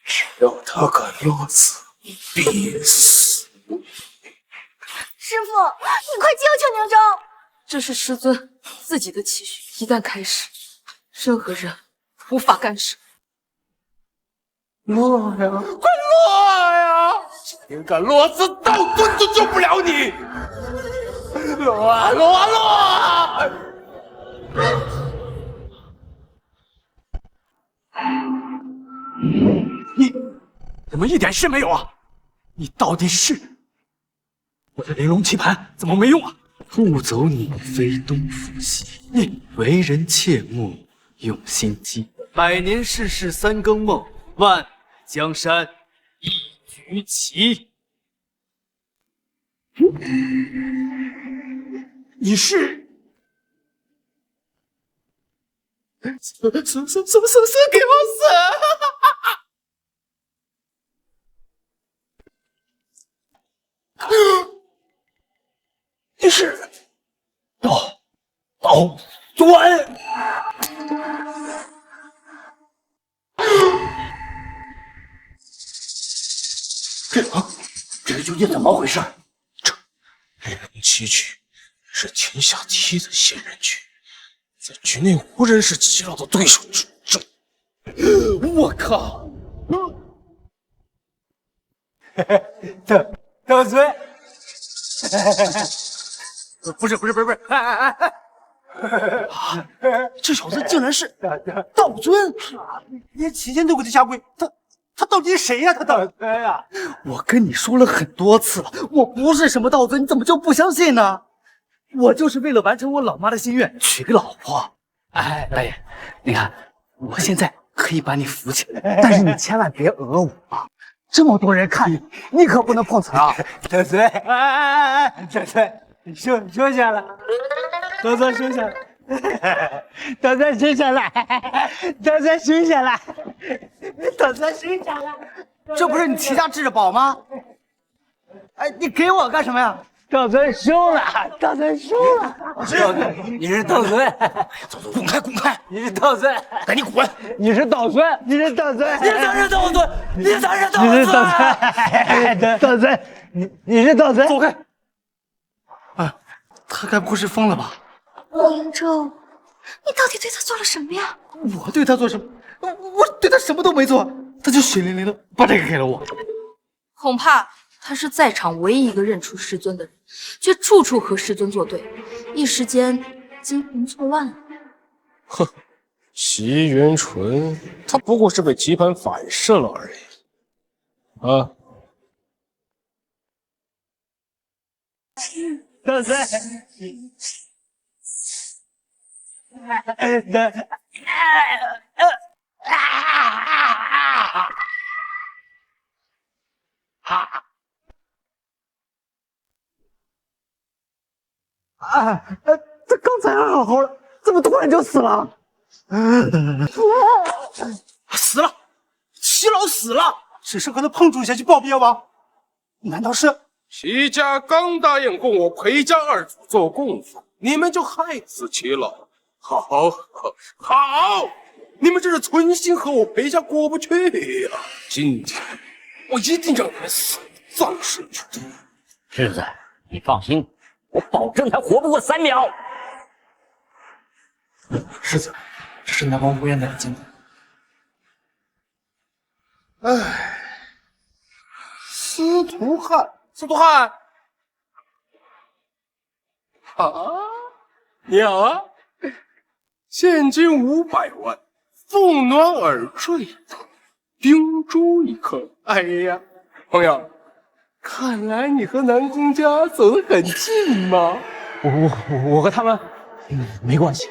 只要他敢落子，必死。师傅，你快救救宁州！这是师尊自己的期许，一旦开始，任何人无法干涉。落呀，快落呀！谁敢落子，道尊就救不了你！落啊落啊落啊！你怎么一点事没有啊？你到底是？我的玲珑棋盘怎么没用啊？不走你非东府西，你为人切莫用心机。百年世事三更梦，万里江山一局棋。你是？死给我死！你是道尊？这究竟怎么回事？玲珑棋局是天下第一的仙人局，在局内无人是齐老的对手。我靠！道尊，不是，这小子竟然是道尊，连齐天都给他下跪，他到底是谁呀？他道尊呀！我跟你说了很多次了，我不是什么道尊，你怎么就不相信呢？我就是为了完成我老妈的心愿，娶个老婆。哎，大爷，你看，我现在可以把你扶起来，但是你千万别讹我啊！这么多人看你，你可不能碰瓷啊！道尊，道尊，你收下了，道尊收下了，道尊收下来，道尊收下来，道尊收下来。这不是你齐家至宝吗？哎，你给我干什么呀？道尊收了，道尊收了。你是道尊？滚开，滚开！你是道尊，赶紧滚！你是道尊，你是道尊，你才是道尊，你才是道尊，你是道尊，道尊，你是道尊，走开！啊，他该不会是疯了吧？宁州，你到底对他做了什么呀？我对他做什么？我对他什么都没做，他就血淋淋的把这个给了我。恐怕他是在场唯一一个认出师尊的人，却处处和师尊作对，一时间惊魂错乱。哼，席元纯，他不过是被棋盘反噬了而已。啊！道尊，他刚才还好好的，怎么突然就死了？死了，齐老死了，只是和他碰触一下就暴毙了吗？难道是？齐家刚答应供我裴家二祖做供奉，你们就害死齐老。好，你们这是存心和我裴家过不去呀！今天我一定让你们死葬身之地。世子，你放心，我保证他活不过3秒。世子，这是南王乌烟的经。唉，司徒汉，啊，你好啊！现金500万，凤暖耳坠一对，冰珠1颗。哎呀，朋友，看来你和南宫家走得很近嘛。我和他们没关系。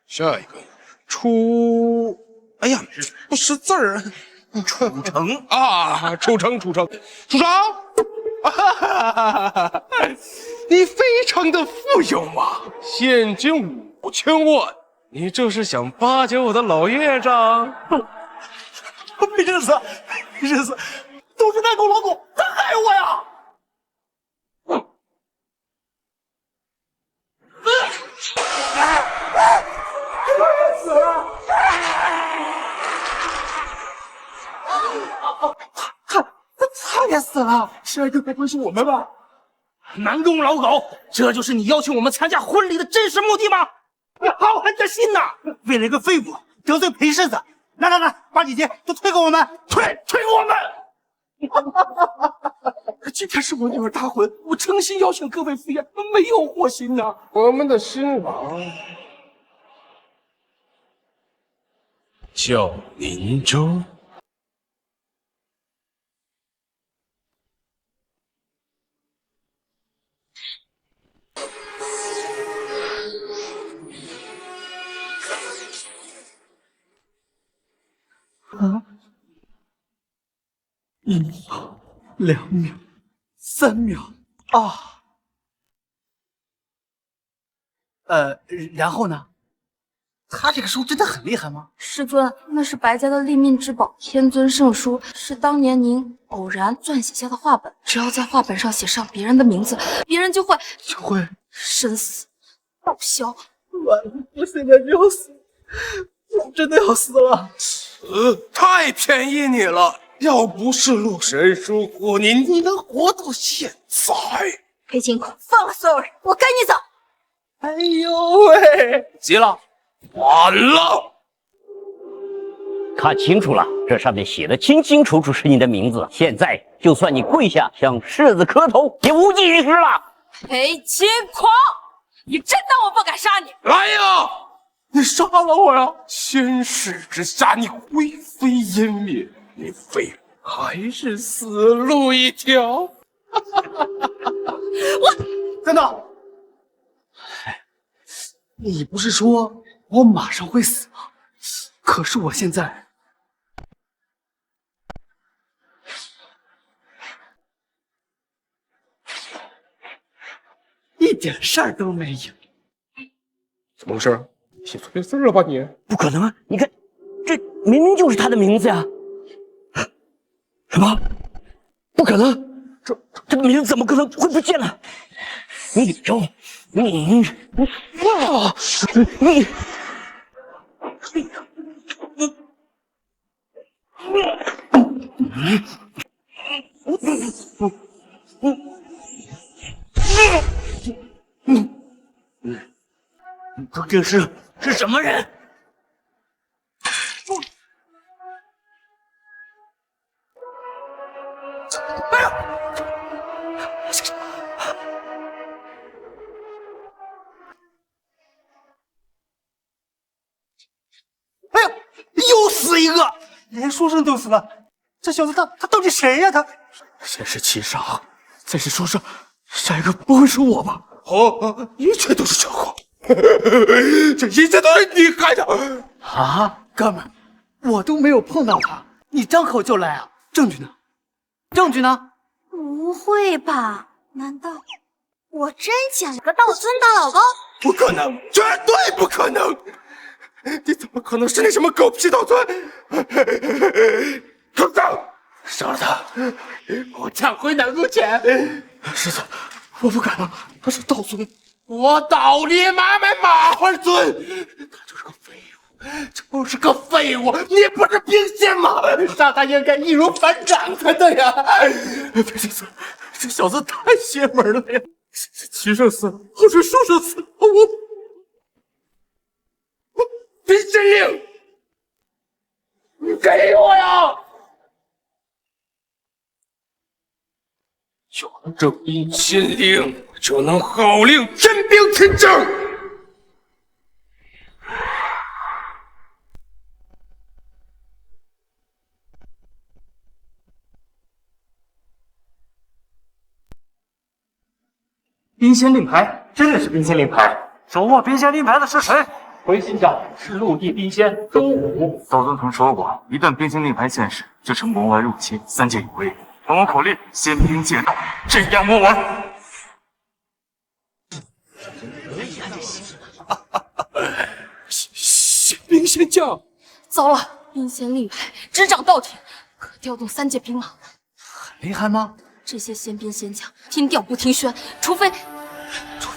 下一个出，哎呀，不识字儿，出城啊，出城，出城，你非常的富有嘛，现金5000万，你这是想巴结我的老业障？没认识，都是那狗老狗，他害我呀！死了！他也死了。下一个该不会是我们吧？南宫老狗，这就是你邀请我们参加婚礼的真实目的吗？你好狠的心呐！为了一个废物得罪裴世子，来，把礼金都退给我们，退给我们！今天是我女儿大婚，我诚心邀请各位赴宴，没有祸心呐。我们的新郎叫林州。啊！1秒、2秒、3秒啊！然后呢？他这个书真的很厉害吗？师尊，那是白家的立命之宝，天尊圣书，是当年您偶然撰写下的画本。只要在画本上写上别人的名字，别人就会生死报销。完了，我现在就要死，我真的要死了。太便宜你了！要不是陆神疏忽你能活到现在？裴金空，放了所有人，我跟你走。哎呦喂！急了，完了！看清楚了，这上面写的清清楚楚是你的名字。现在就算你跪下向世子磕头，也无济于事了。裴金空，你真当我不敢杀你？来呀！你杀了我呀！先世之下，你灰飞烟灭，你废了还是死路一条。我等等，你不是说我马上会死吗？可是我现在一点事儿都没有。怎么回事？写错别字了吧你？不可能啊！你看，这明明就是他的名字呀！什么？不可能！这名字怎么可能会不见了？李州，你究竟是什么人？哎呀！哎呀！又死一个，连书生都死了。这小子他到底谁呀？他先是七杀，再是书生，下一个不会是我吧？一切都是巧合。这一切都是你害的啊！哥们儿，我都没有碰到他，你张口就来啊？证据呢？证据呢？不会吧？难道我真捡了个道尊当老公？不可能，绝对不可能！你怎么可能是那什么狗屁道尊？畜生！杀了他！我抢回南宫钳！师尊，我不敢了，他是道尊，我倒你妈卖麻花尊！他就是个废物，就是个废物！你不是兵仙吗？杀他应该易如反掌才对呀！别这次，这小子太邪门了呀！齐圣死了，或是书生死了，我兵仙令，你给我呀！有了这兵仙令，就能号令天兵天将。兵仙令牌，真的是兵仙令牌。手握兵仙令牌的是谁？回信长是陆地兵仙周武。道尊曾说过，一旦兵仙令牌现世，就是魔丸入侵，3界有危。本王口令，仙兵借道，镇压魔丸。仙兵仙将，糟了，兵仙令牌执掌道体，可调动3界兵马。很厉害吗？这些仙兵仙将听调不听宣，除非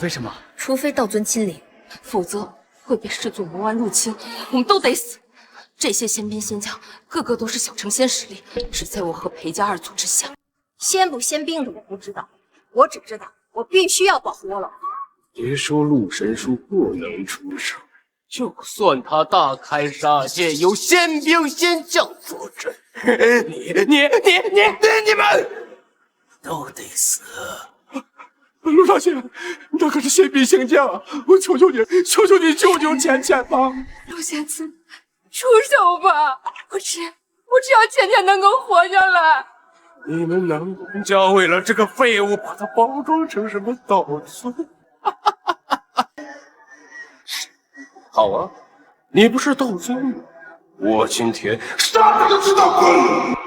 什么？除非道尊亲临，否则会被视作魔丸入侵，我们都得死。这些仙兵仙将个个都是小成仙实力，只在我和裴家2族之下。仙不仙兵的我不知道，我只知道我必须要保护我老公。别说陆神书不能出手，就算他大开杀戒，有仙兵仙将坐镇，你们都得死。陆少卿，那可是仙兵仙将啊！我求求你救救浅浅吧！陆仙子，出手吧！我只要浅浅能够活下来。你们南宫家为了这个废物，把他包装成什么道尊？好啊，你不是道尊吗？我今天杀了这道尊！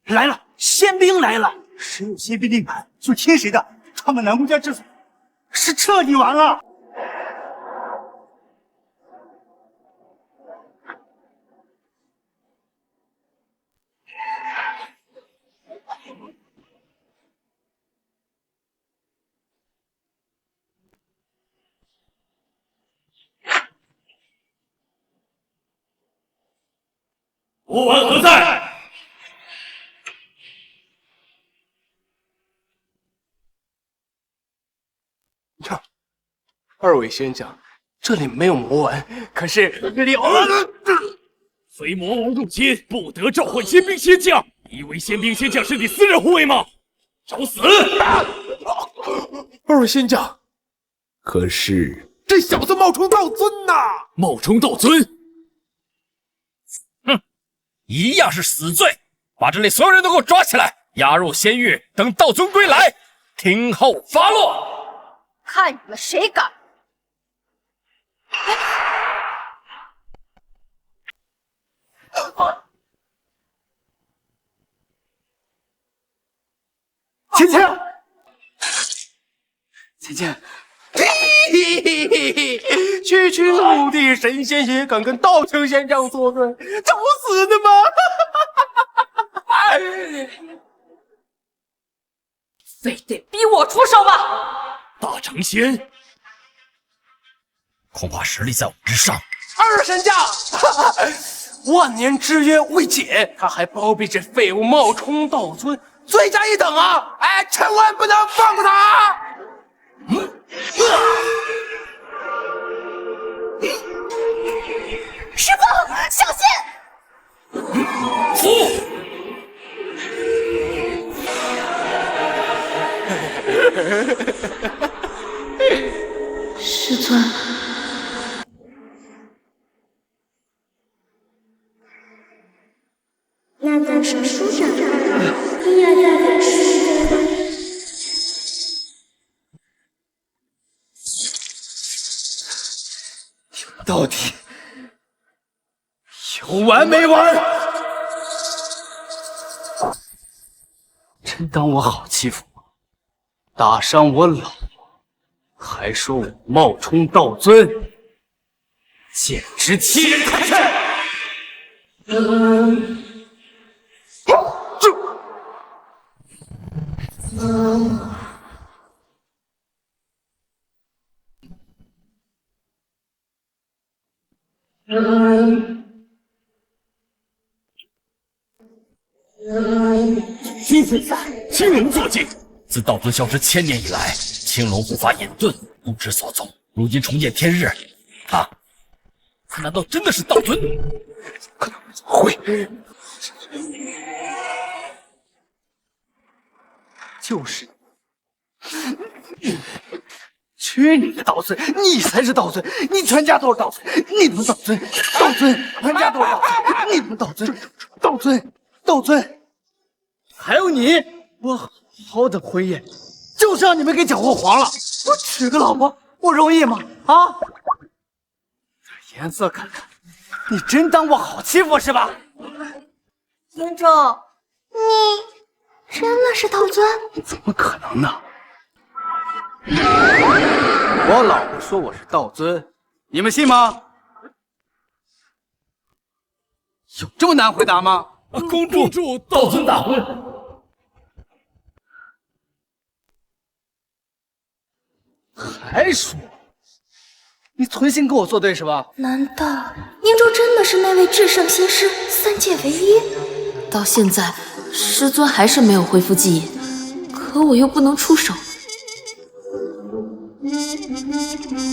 来了，仙兵来了！谁有仙兵令牌就听谁的。他们南宫家之族是彻底完了。魔丸何在？二位仙将，这里没有魔丸，可是虽魔王入侵，不得召唤仙兵仙将。以为仙兵仙将是你私人护卫吗？找死！二位仙将，可是这小子冒充道尊呐！冒充道尊？哼，一样是死罪！把这里所有人都给我抓起来，押入仙狱，等道尊归来，听候发落。看你们谁敢！芊芊，芊芊，区陆地神仙也敢跟道清仙这样作对，找死的吗？非得逼我出手吗？大成仙，恐怕实力在我之上。二神将，万年之约未解，他还包庇这废物冒充道尊，罪加一等啊！哎，千万不能放过他！师傅，小心！师尊，那在神书上，定要在本书到底有完没完？真当我好欺负吗？打伤我老婆，还说我冒充道尊，简直欺人太甚！青护法，青龙坐骑。自道尊消失1000年以来，青龙护法隐遁，不知所踪。如今重见天日，他难道真的是道尊？会，就是你。去你的道尊！你才是道尊！你全家都是道尊！你们道尊，道尊，全家都是道尊！你们道尊，道尊，道尊！还有你，我好等婚宴，就是让你们给搅和黄了。我娶个老婆不容易吗？啊！这颜色看看，你真当我好欺负是吧？尊重，你真的是道尊？怎么可能呢？我老婆说我是道尊，你们信吗？有这么难回答吗？公主，道尊大婚。还说你存心跟我作对是吧？难道宁州真的是那位至圣仙师，3界唯一？到现在，师尊还是没有恢复记忆，可我又不能出手，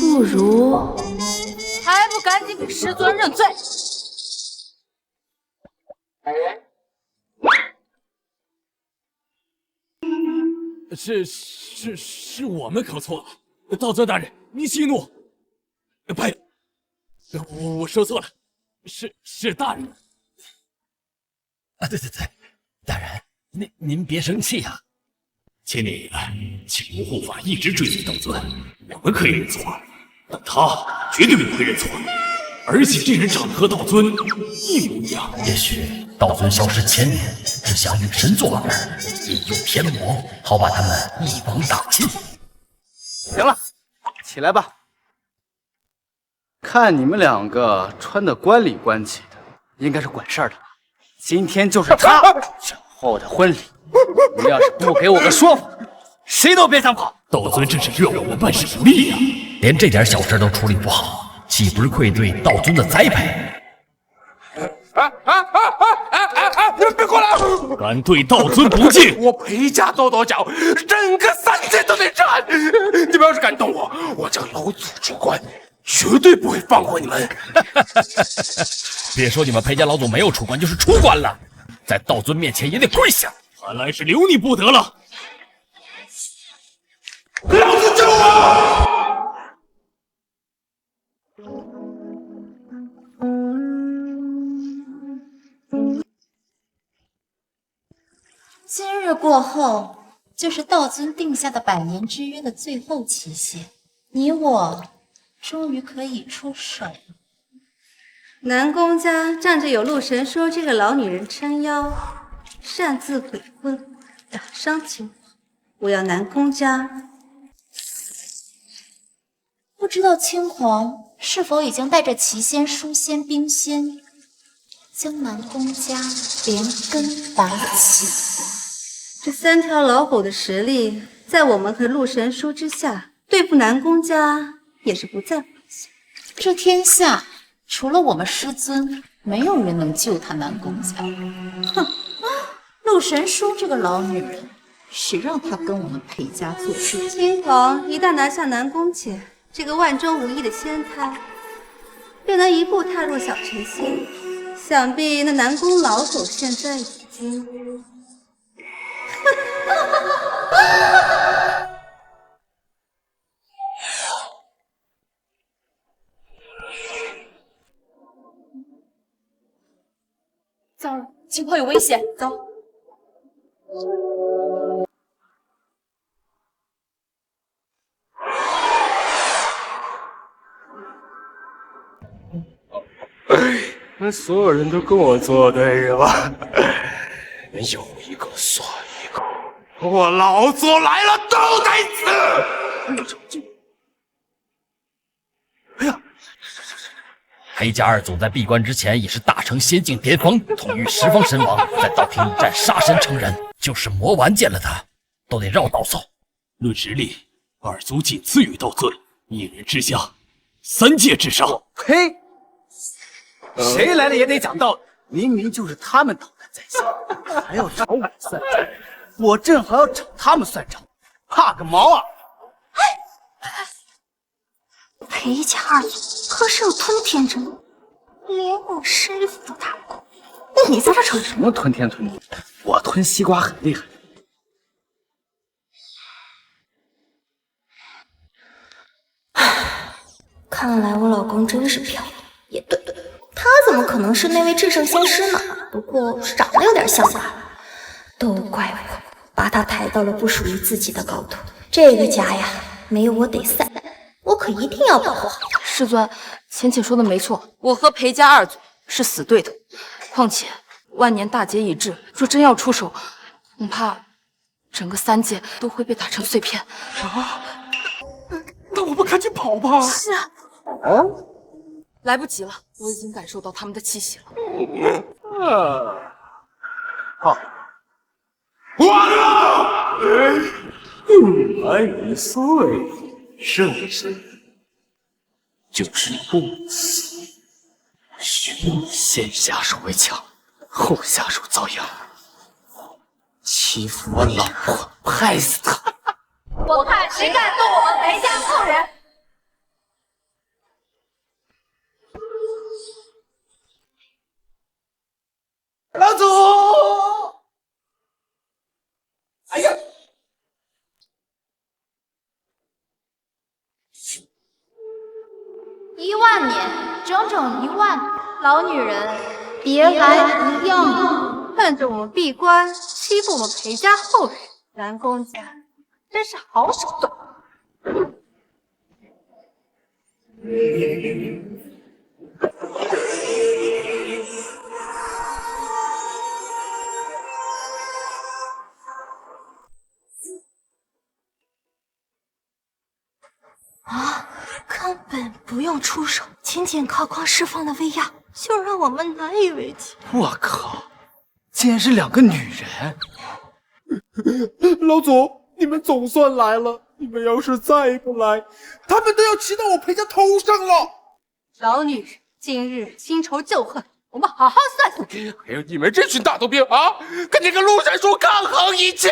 不如还不赶紧给师尊认罪！是我们搞错了，道尊大人，您息怒。拜，我说错了，是大人。对，大人，您别生气呀。千年以来，青龙护法一直追随道尊，我们可以认错，但他绝对不会认错。而且这人长得和道尊一模一样。也许道尊消失1000年，只想与神作伴，引诱天魔，好把他们一网打尽。行了，起来吧。看你们2个穿得官里官气的，应该是管事儿的。今天就是他小后的婚礼，你要是不给我个说法，谁都别想跑。道尊真是惹我们办事不力呀，连这点小事都处理不好，岂不是愧对道尊的栽培？你们别过来！敢对道尊不敬，我裴家跺跺脚，整个3界都得斩！你们要是敢动我，我这老祖出关，绝对不会放过你们！别说你们裴家老祖没有出关，就是出关了，在道尊面前也得跪下。看来是留你不得了。老子救我！今日过后，就是道尊定下的100年之约的最后期限，你我终于可以出手了。南宫家仗着有陆神说这个老女人撑腰，擅自悔婚，打伤秦皇。我要南宫家。不知道青皇是否已经带着奇仙、书仙、冰仙，将南宫家连根拔起？这3条老狗的实力，在我们和陆神书之下，对付南宫家也是不在话下。这天下除了我们师尊，没有人能救他南宫家。哼，陆神书这个老女人，谁让她跟我们裴家作对？青皇一旦拿下南宫姐这个万中无一的仙胎，便能一步踏入小成仙。想必那南宫老狗现在已经……糟了，情况有危险，走。那所有人都跟我作对是吧？有一个算一个。我老祖来了都得死！哎呀！裴家二祖在闭关之前也是大成仙境巅峰，统御十方神王，在道厅一战杀神成人，就是魔丸见了他都得绕道走。论实力，二祖仅次于道尊，一人之下，3界至上。呸！谁来了也得讲道理，明明就是他们捣蛋在先，还要找我算账，我正好要找他们算账，怕个毛啊！裴家二祖可是有吞天之能，连我师傅都打不过，你在这逞什么吞天吞地？我吞西瓜很厉害。看来我老公真是漂亮。也对，他怎么可能是那位至圣仙师呢？不过是长得有点像罢了。都怪我，把他抬到了不属于自己的高度。这个家呀，没有我得散，我可一定要保护好他。师尊，浅浅说的没错，我和裴家二祖是死对头。况且万年大劫已至，若真要出手，恐怕整个3界都会被打成碎片。啊！那我们赶紧跑吧！是啊。来不及了，我已经感受到他们的气息了。好，完了！一来一岁，圣神就是不死。先下手为强，后下手遭殃。欺负我老婆，拍死他！我看谁敢动我们裴家后人！老祖！哎呀！1万年，整整1万年，老女人，别来无恙！看着我们闭关，欺负我们裴家后人，南宫家真是好手段。啊，根本不用出手，仅仅靠光释放的威压，就让我们难以为继。我靠，竟然是2个女人！老祖，你们总算来了。你们要是再不来，他们都要骑到我裴家头上了。老女人，今日新仇旧恨，我们好好算算。还有你们这群大头兵啊，跟这个陆神书抗衡一气，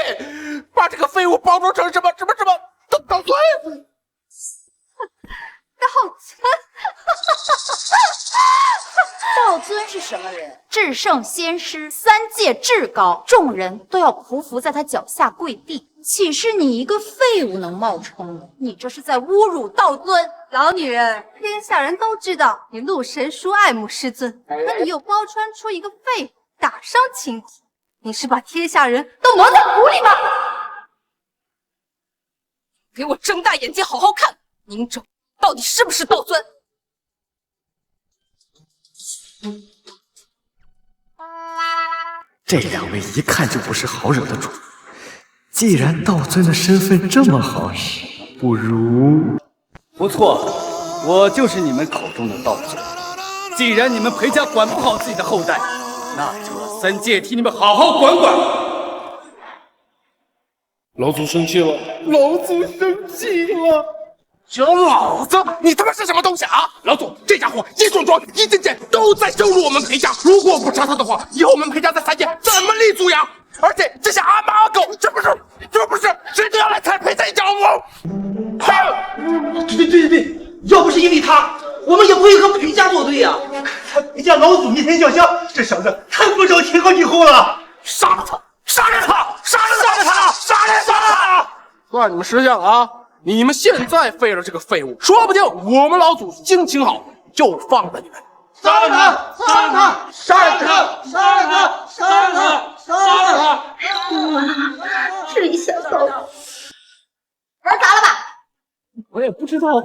把这个废物包装成什么道尊。道尊，道尊是什么人？至圣仙师，3界至高，众人都要匍匐在他脚下跪地。岂是你一个废物能冒充的？你这是在侮辱道尊！老女人，天下人都知道你陆神书爱慕师尊，可你又包穿出一个废物，打伤亲体，你是把天下人都蒙在鼓里吗？给我睁大眼睛好好看，宁州到底是不是道尊？这2位一看就不是好惹的主。既然道尊的身份这么好使，不如……不错，我就是你们口中的道尊。既然你们裴家管不好自己的后代，那就让3界替你们好好管管。老祖生气了，老祖生气了。小老子，你他妈是什么东西啊！老祖，这家伙一壮壮一件件都在羞辱我们裴家。如果不杀他的话，以后我们裴家在3界怎么立足呀？而且这些阿猫阿狗，这不是谁都要来踩裴家一脚吗？对，要不是因为他，我们也不会和裴家作对呀。裴家老祖弥天叫香，这小子太不知天高地厚了。杀了他！杀了他！杀了他！杀了他！算你们识相啊！你们现在废了这个废物，说不定我们老祖心情好就放了你们。杀了他！杀了他！杀了他！杀了他！杀了他！杀了他！这一下糟了，玩砸了吧？我也不知道啊。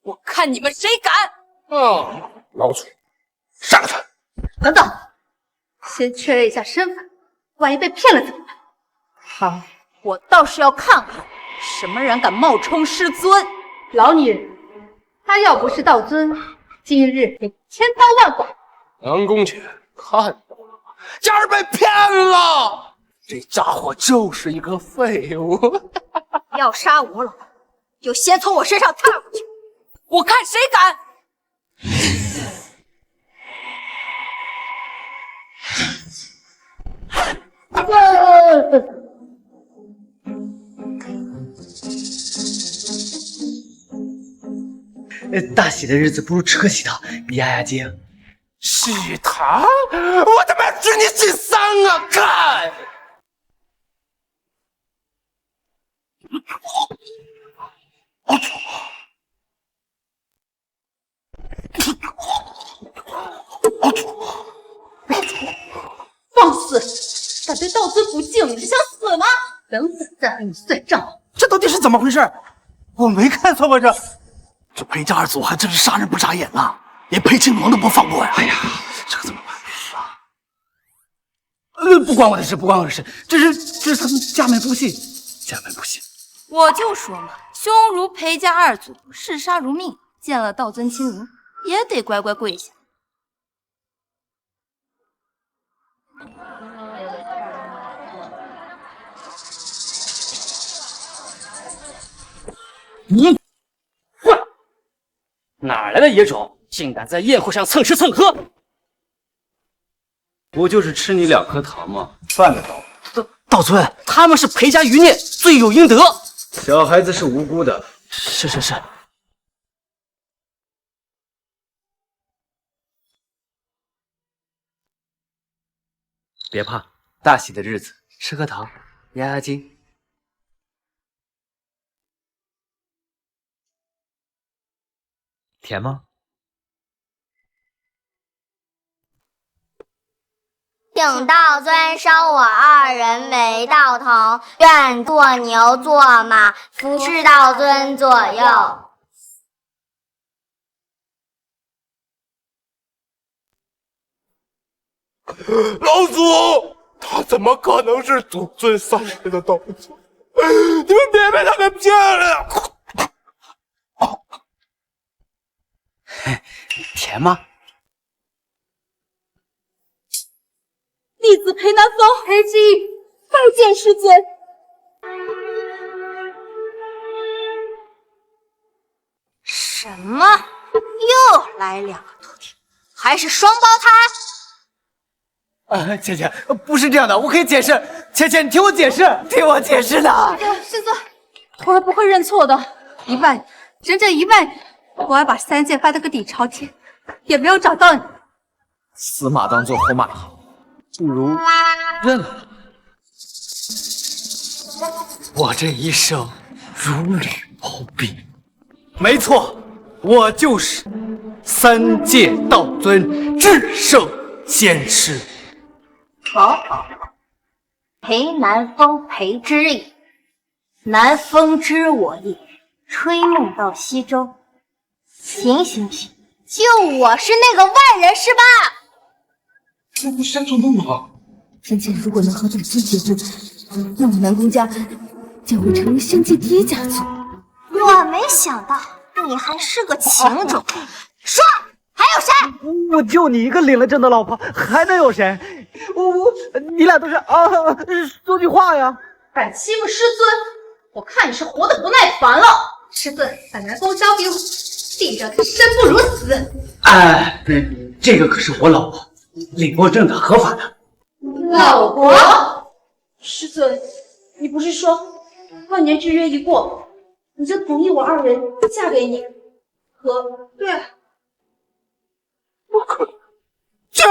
我看你们谁敢！老祖，杀了他！等等，先确认一下身份，万一被骗了怎么办？好。我倒是要看看什么人敢冒充师尊。老女人，他要不是道尊，今日也千刀万剐。南宫犬看到了吗？家儿被骗了，这家伙就是一个废物。要杀我老婆，就先从我身上踏过去，我看谁敢！大喜的日子不如吃个喜糖，压压惊。喜糖？我他妈知你几丧啊！看！放肆！敢对道尊不敬，你是想死吗？等死再和你算账。这到底是怎么回事？我没看错吧？这裴家二祖还真是杀人不眨眼啊，连裴亲王都不放过呀！哎呀，这可怎么办？不关我的事，不关我的事，这是他们家门不幸，家门不幸。我就说嘛，兄如裴家二祖，视杀如命，见了道尊亲临，也得乖乖跪下。你混！哪来的野种，竟敢在宴会上蹭吃蹭喝？不就是吃你2颗糖吗？犯得着？道尊，他们是裴家余孽，罪有应得。小孩子是无辜的。是。别怕，大喜的日子，吃颗糖，压压惊。甜吗？请道尊收我2人为道童，愿做牛做马，服侍道尊左右。老祖，他怎么可能是祖尊3世的道尊？你们别被他给骗了！甜吗？弟子裴南风、裴之意拜见师尊。什么？又来2个徒弟，还是双胞胎？倩倩，不是这样的，我可以解释。倩倩，你听我解释，听我解释呢。师尊，徒儿不会认错的。1万年，整整1万年，徒儿把3界翻得个底朝天，也没有找到你。死马当做活马医，不如认了。我这一生如履薄冰。没错，我就是3界道尊至圣仙师。好，裴南风、裴之意，南风知我意，吹梦到西洲。行，就我是那个外人是吧？这不山中的马。臣妾如果能和道尊结婚，那我南宫家将会成为仙界第一家族。我没想到你还是个情种。说，还有谁？我就你一个领了证的老婆，还能有谁？你俩都是说句话呀！敢欺负师尊，我看你是活得不耐烦了。师尊，把南宫交给我，定让他生不如死。这个可是我老婆，领过证的，合法的。老婆，师尊，你不是说万年之约一过，你就同意我2人嫁给你？对了，不可能，绝对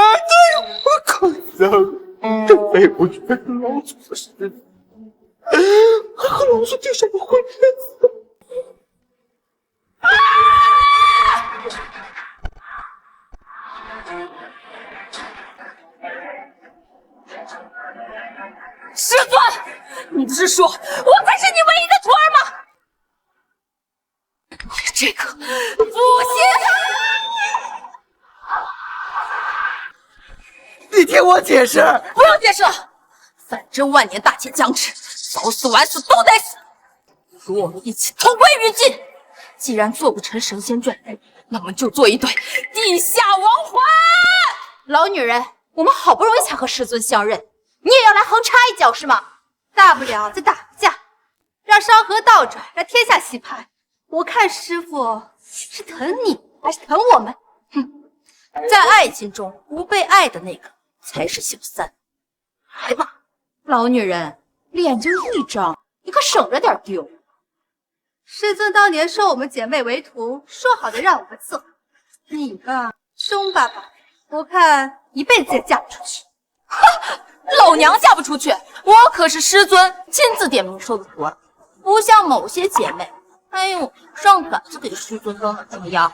不可能！这废物居然是老祖的师子，还和老祖订什么婚约子？师尊，你不是说我才是你唯一的徒儿吗？这个不行！你听我解释，不用解释了，反正万年大劫将至，早死晚死都得死！与我们一起同归于尽。既然做不成神仙眷侣，那么就做一对地下亡魂。老女人，我们好不容易才和师尊相认，你也要来横插一脚是吗？大不了再打个架，让山河倒转，让天下洗牌。我看师傅是疼你还是疼我们？哼，在爱情中不被爱的那个才是小三。来吧，老女人，脸就一张，你可省着点丢。师尊当年收我们姐妹为徒，说好的让我们伺候，你吧凶巴巴，我看一辈子也嫁不出去。老娘嫁不出去，我可是师尊亲自点名收的徒儿，不像某些姐妹，哎呦，上杆子给师尊当怎么样？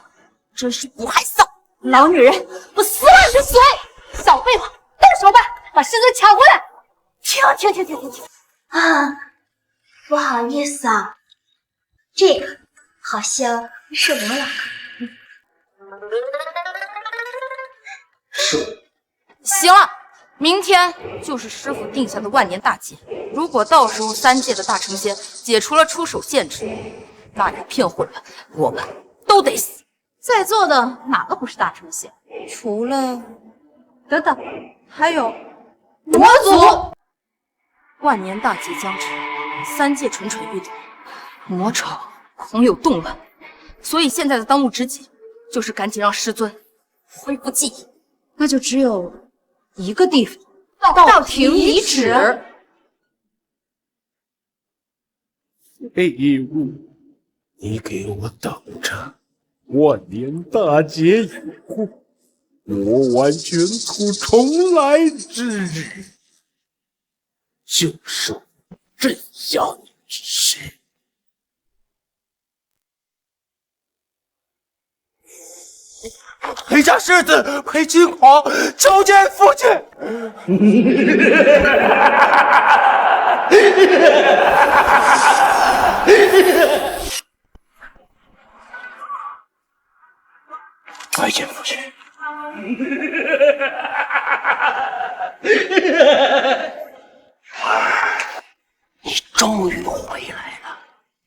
真是不害臊！老女人，我死了你就死！小废话，动手吧，把师尊抢回来！停！啊，不好意思啊，这个好像是我老公。是。行了。明天就是师傅定下的万年大劫，如果到时候3界的大成仙解除了出手限制，那你骗混了，我们都得死。在座的哪个不是大成仙？除了……等等，还有魔族。万年大劫将至，3界蠢蠢欲动，魔潮恐有动乱，所以现在的当务之急就是赶紧让师尊恢复记忆。那就只有一个地方，道庭遗址。废物，你给我等着！万年大劫已过，我完全图重来之日，就是这样之事。裴家世子裴金狂求见父亲。拜见父亲。你终于回来了。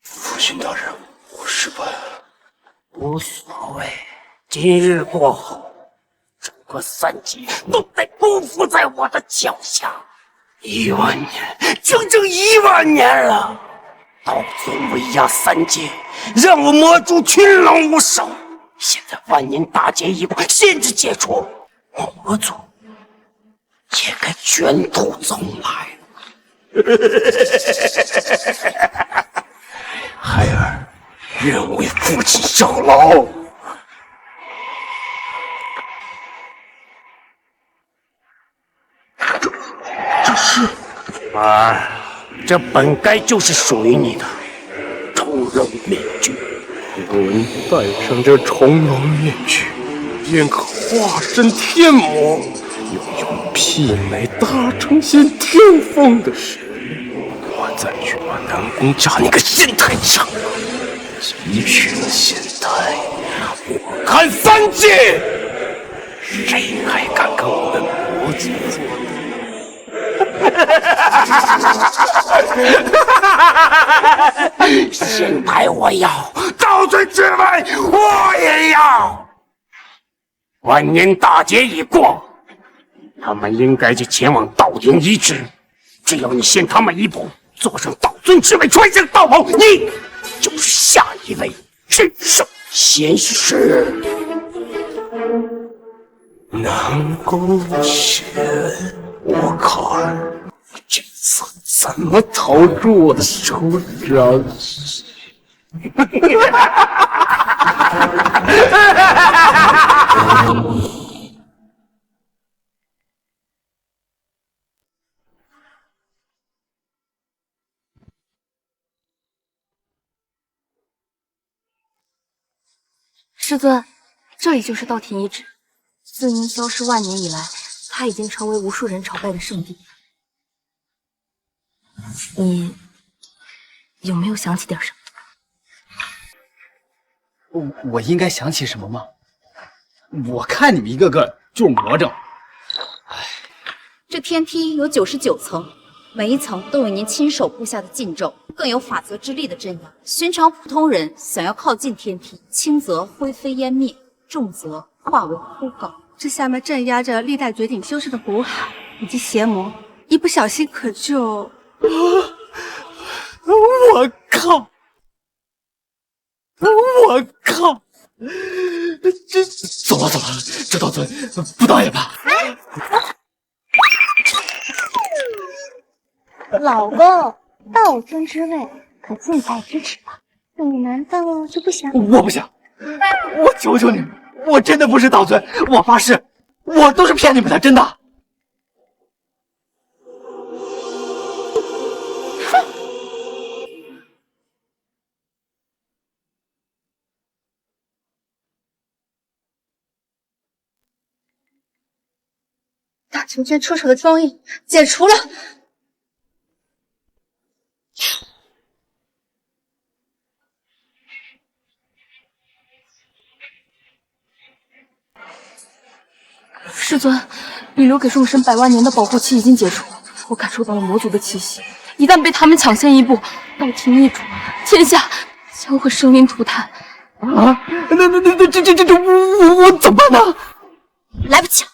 父亲大人，我失败了。无所谓。今日过后，整个3界都得匍匐在我的脚下。1万年，整整1万年了。道尊威压3界，让我魔族群龙无首。现在万年大劫已过，限制解除，我魔族也该卷土重来了。孩儿，愿为父亲效劳。儿，这本该就是属于你的重容面具。人戴上这重容面具，便可化身天魔，拥有媲美大成仙天风的实力。我再去把南宫家那个仙台抢了，集群仙台，我看3界谁还敢跟我们魔族作对？仙台我要，道尊之位我也要。万年大劫已过，他们应该就前往道庭遗址。只要你先他们一步，坐上道尊之位，穿上道袍，你就是下一位至圣仙师。南宫玄，我看这次怎么逃出我的手掌？师尊，这里就是道庭遗址。自您消失万年以来，它已经成为无数人朝拜的圣地。你有没有想起点什么？我应该想起什么吗？我看你们一个个就是魔怔。这天梯有99层，每一层都有您亲手布下的禁咒，更有法则之力的镇压。寻常普通人想要靠近天梯，轻则灰飞烟灭，重则化为枯槁。这下面镇压着历代绝顶修士的苦海以及邪魔，一不小心可就……我靠！我靠！这走了，这道尊不当也罢。老公，道尊之位可近在咫尺吧？你难道就不想？我不想，我求求你，我真的不是道尊，我发誓，我都是骗你们的，真的。大琼间出手的封印解除了。师尊，你留给众神100万年的保护期已经解除，我感受到了魔族的气息，一旦被他们抢先一步，道体易主，天下将会生灵涂炭。啊，那我怎么办呢？来不及了。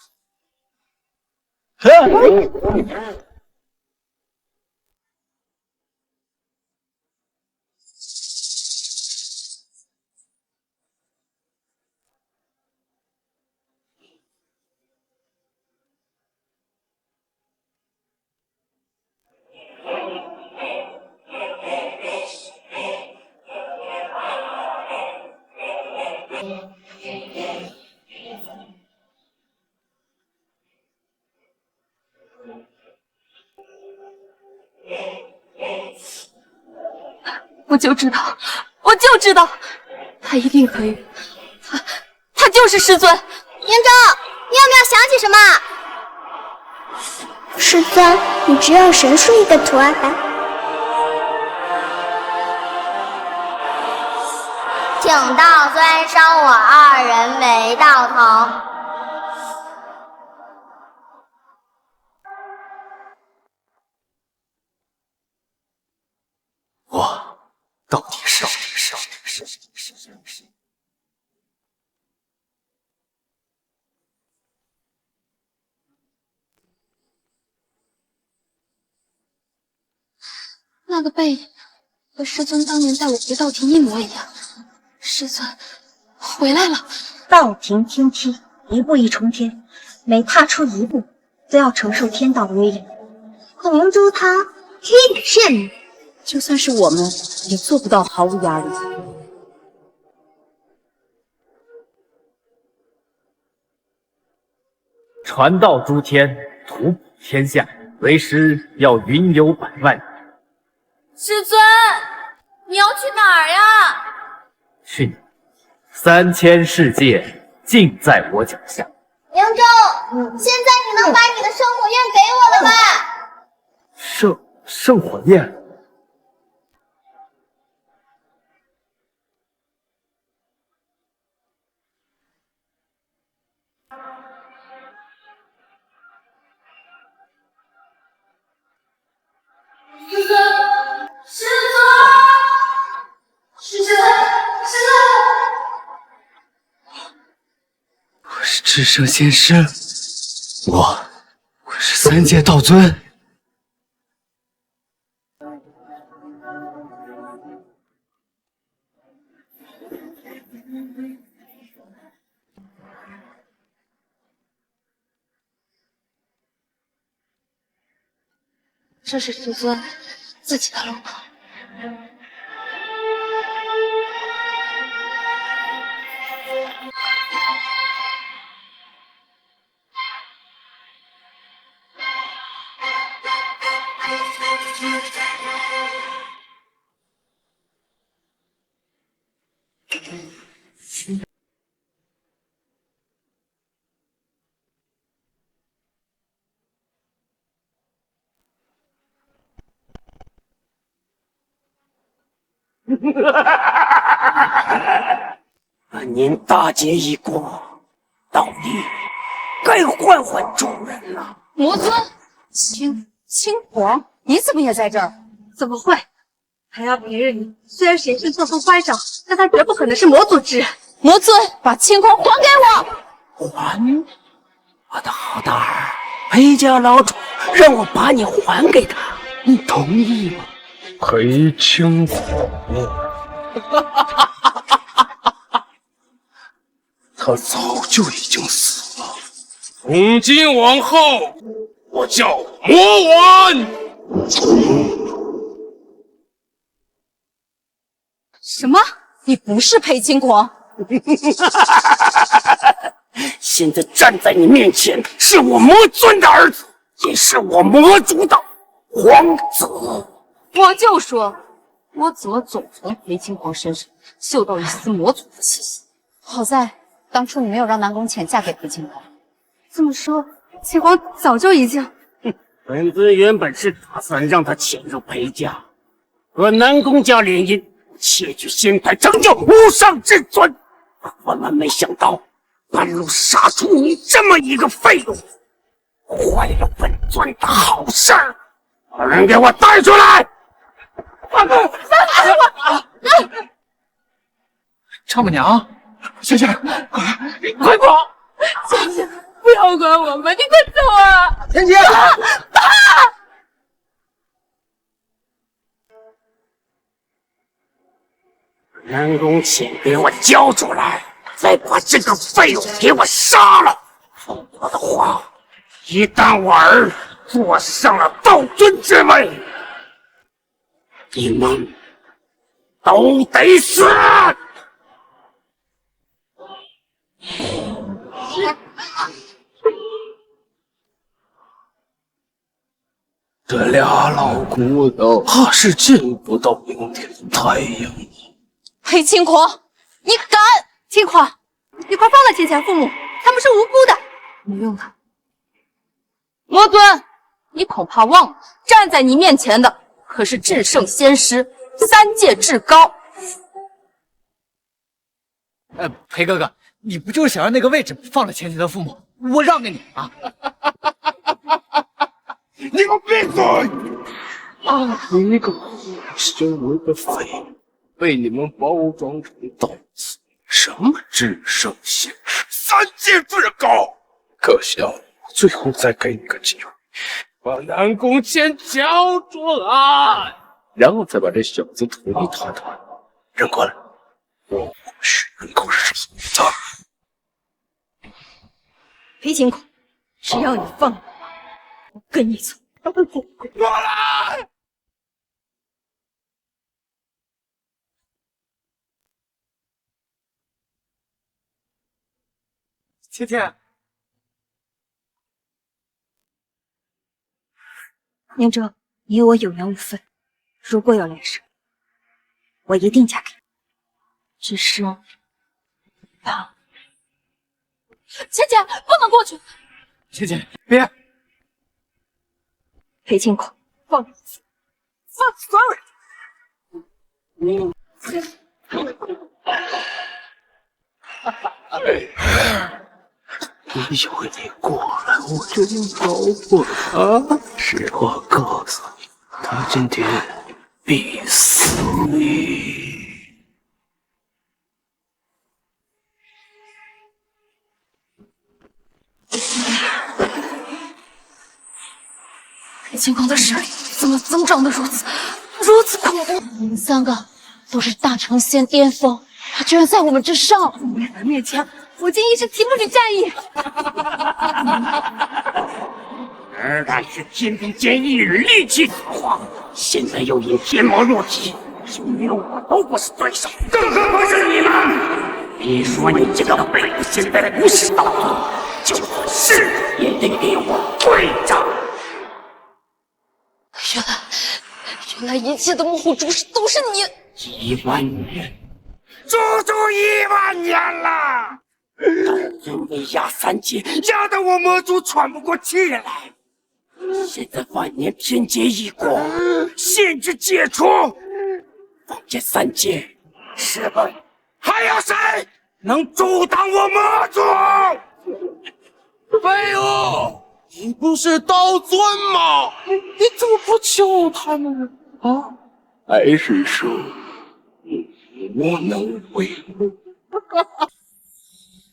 我就知道，他一定可以，他就是师尊。嬴政，你有没有想起什么？师尊，你只有神树一个徒儿吧？请道尊收我2人为道童。我到底是那个背影和师尊当年带我回道庭一模一样。师尊回来了。道庭天梯，一步一重天，每踏出一步，都要承受天道的威力。红珠他可以骗你，就算是我们也做不到毫无压力。传道诸天，图普天下，为师要云游100万年。师尊，你要去哪儿呀？去你！3000世界尽在我脚下。嬴政，现在你能把你的圣火焰给我了吧？圣火焰。我是至圣先师，我是3界道尊。这是师尊自己的龙袍。本年大劫已过，道义该换主人了。魔尊，青黄，你怎么也在这儿？怎么会？还要别人？虽然神圣作风乖张，但他绝不可能是魔族之人。魔尊，把青筐还给我！还？我的好蛋儿，裴家老主让我把你还给他，你同意吗？裴青狂，他早就已经死了。从今往后，我叫魔丸。什么？你不是裴青狂？现在站在你面前是我魔尊的儿子，也是我魔族的皇子。我就说，我怎么总从裴青狂身上嗅到一丝魔族的气息？好在当初你没有让南宫浅嫁给裴青狂。这么说，秦皇早就已经……本尊原本是打算让他潜入裴家，和南宫家联姻，窃取仙台，成就无上至尊。万万没想到，半路杀出你这么一个废物，坏了本尊的好事儿。把人给我带出来！丈母娘，仙仙，快跑！仙仙，不要管我们，你快走啊！天姐，南宫浅给我交出来，再把这个废物给我杀了！否则的话，一旦我儿坐上了道尊之位，你们都得死！这俩老骨头怕是见不到明天的太阳。裴青狂，你敢！青狂，你快放了钱钱父母，他们是无辜的。没用的。魔尊，你恐怕忘了，站在你面前的可是至圣仙师，3界至高。裴哥哥，你不就是想让那个位置放了钱钱的父母？我让给你啊！你给我闭嘴！你一个修为的废物，被你们包装成道子，什么至圣仙师，3界至高，可笑！最后再给你个机会，把南宫浅交出来，然后再把这小子腿一团团扔过来。我是能够杀的。裴青狂，只要你放了我，跟你走。过来！倩倩，宁哲，你我有缘无分，如果有来生，我一定嫁给你。只是，倩倩不能过去。倩倩，别！裴青狂，放你走，放所有人。你以为你过来我就能饶过他？实话告诉你，他今天必死你！裴青狂的实力怎么增长的如此恐怖？你们3个都是大成仙巅峰，他居然在我们之上！在他面前，我竟一时提不起战意。尔乃是天地间一缕力气所化，现在又因天魔入体，就连我都不是对手，更何况是你们！别说你这个废物现在不是道尊，就算是也得给我跪着！原来一切的幕后主使都是你！1万年，足足1万年了！道尊威压3界，压得我魔族喘不过气来。现在万年天劫一过，限制解除，放这3界，试问还有谁能阻挡我魔族？废物！你不是道尊吗？你怎么不救他们呢？啊？还是说你无能为力？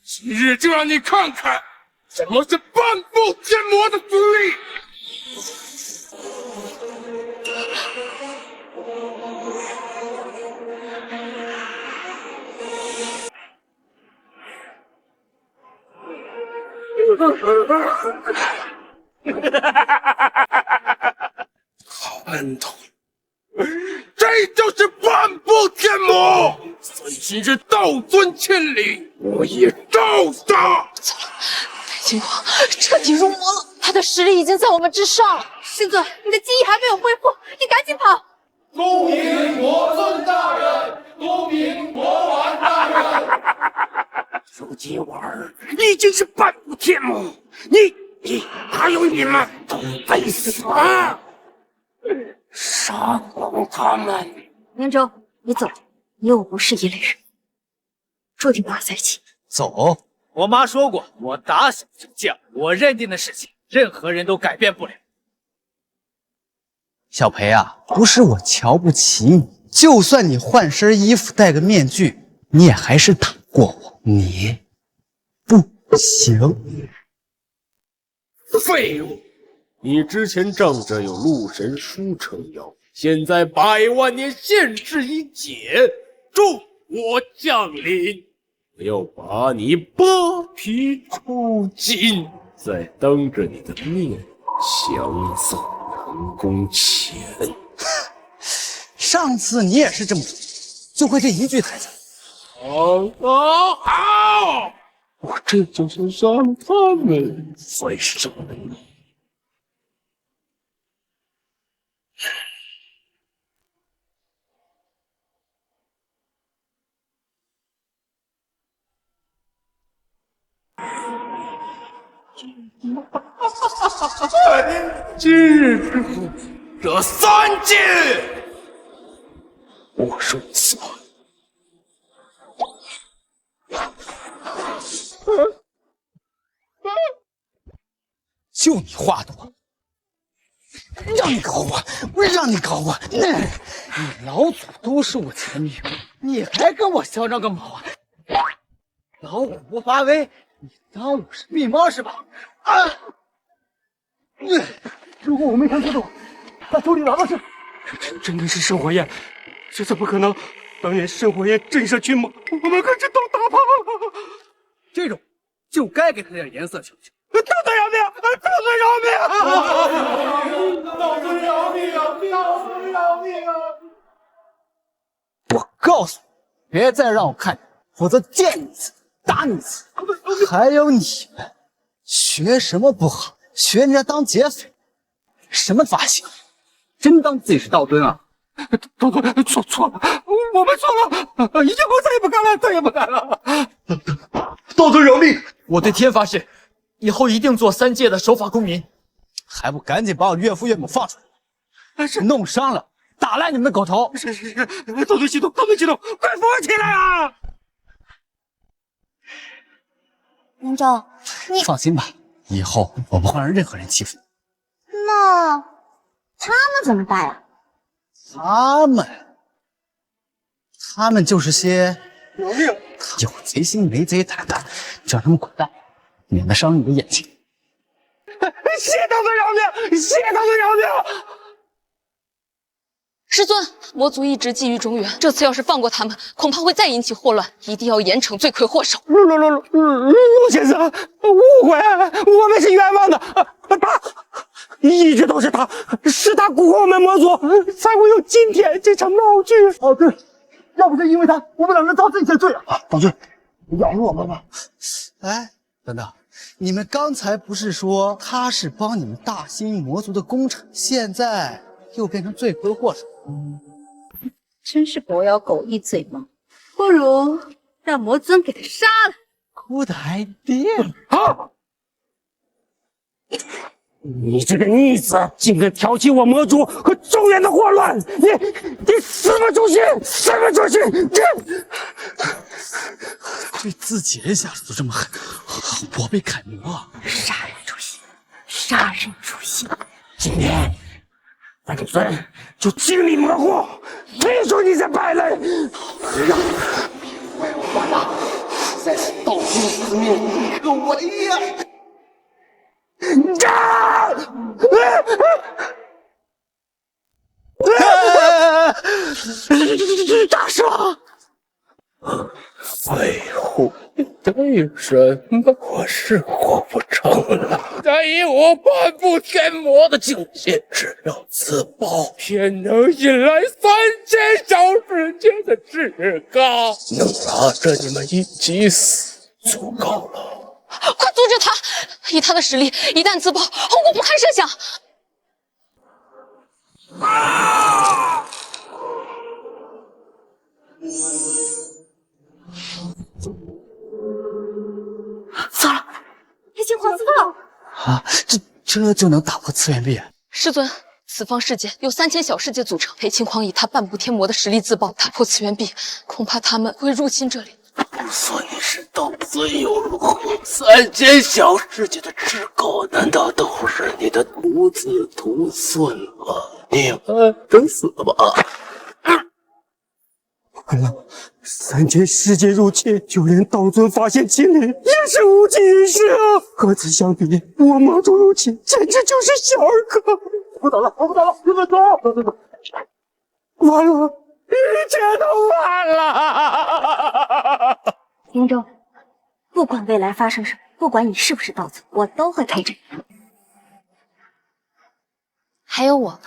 今日就让你看看什么是半步天魔的实力！好笨头，这就是半步天魔！所以今日道尊千里，我也照杀！北京王彻底入魔了，他的实力已经在我们之上了。师尊，你的记忆还没有恢复，你赶紧跑！恭迎魔尊大人，恭迎魔丸大人。如今我儿已经是半步天魔，你还有你们都得死！杀光他们！明州，你走，你我不是一类人，注定不要在一起。走！我妈说过，我打小就这样，我认定的事情，任何人都改变不了。小裴啊，不是我瞧不起你，就算你换身衣服戴个面具，你也还是打不过我。你不行。废物！你之前仗着有陆神书撑腰，现在100万年限制一解，助我降临！我要把你扒皮抽筋，再当着你的面降走南宫前。上次你也是这么说，就会这一句台词。好！我这就是杀了他们，再杀了你。今日之后，这3剑，我说算。就你话多，让你搞我，让你搞我！你老祖都是我前女友，你还跟我嚣张个毛啊！老虎不发威，你当我是病猫是吧？啊！如果我没看错的话，他手里拿的是，真的是圣火焰，这怎么可能？当年圣火焰震慑群魔，我们可是都打怕了。这种就该给他点颜色瞧瞧。道尊饶命！道尊饶命！道尊饶命啊！道尊饶命啊！我告诉你，别再让我看见，否则见你一次打你一次。还有你们，学什么不好？学人家当劫匪，什么发型？真当自己是道尊啊？道尊错了，我们错了，以后再也不干了，再也不干了。道尊饶命！我对天发誓，以后一定做3界的守法公民。还不赶紧把我岳父岳母放出来！是弄伤了，打烂你们的狗头！是，道尊激动，快扶起来啊！明州，你放心吧，以后我不会让任何人欺负你。那他们怎么办呀？他们就是些饶命！有贼心没贼胆的，叫他们滚蛋，免得伤你的眼睛。谢道尊饶命！谢道尊饶命！师尊，魔族一直觊觎中原，这次要是放过他们，恐怕会再引起祸乱，一定要严惩罪魁祸首。陆先生，误会，我们是冤枉的。他一直都是他蛊惑我们魔族，才会有今天这场闹剧。哦，对，要不是因为他，我们哪能遭这些罪啊？道尊，你饶了我们吧。哎，等等，你们刚才不是说他是帮你们大兴魔族的功臣，现在又变成罪魁祸首？真是狗咬狗一嘴毛，不如让魔尊给他杀了。Good idea！ 好，你这个逆子，竟敢挑起我魔族和中原的祸乱！你死不诛心，死不诛心！对自己人下手这么狠，我被砍魔啊！杀人诛心，杀人诛心。今天范仲孙就清理魔户，没准你再败类。让完了，再是道心四面，可为呀！大圣，废物，为什么我是活不成了？再以我半步天魔的境界，只要自爆，便能引来3000小世界的至高，能拉着你们一起死就够了。快阻止他！以他的实力，一旦自爆，后果不堪设想。糟了，黑金黄自爆！啊，这就能打破次元壁？师尊，此方世界由3000小世界组成，裴青狂以他半步天魔的实力自爆，打破次元壁，恐怕他们会入侵这里。不算你是斗尊又如何？3000小世界的至高，难道都是你的徒子徒孙吗？你们等死吧！完了，3000世界入侵，就连道尊发现秦岭也是无济于事啊！和此相比，我魔族入侵简直就是小儿科。不打了，我不打了，你们走！走！完了，一切都完了！林州，不管未来发生什么，不管你是不是道尊，我都会陪着你。还有我，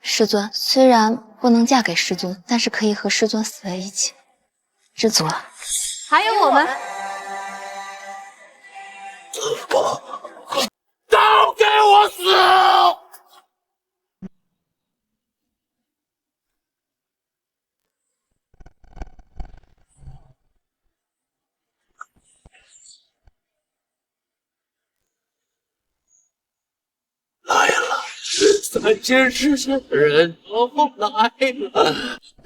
师尊虽然不能嫁给师尊，但是可以和师尊死在一起，知足了。还有我们，都给我死！来了，3000世界的人都来了，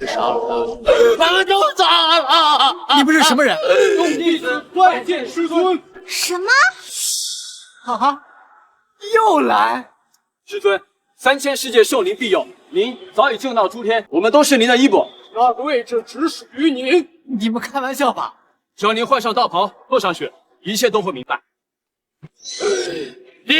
杀了他们就咋了？你们是什么人？众弟子拜见师尊。什么？啊！又来！师尊，3000世界圣灵庇佑，您早已救到诸天，我们都是您的衣钵，那个位置只属于您。你们开玩笑吧？只要您换上道袍，坐上去，一切都会明白。你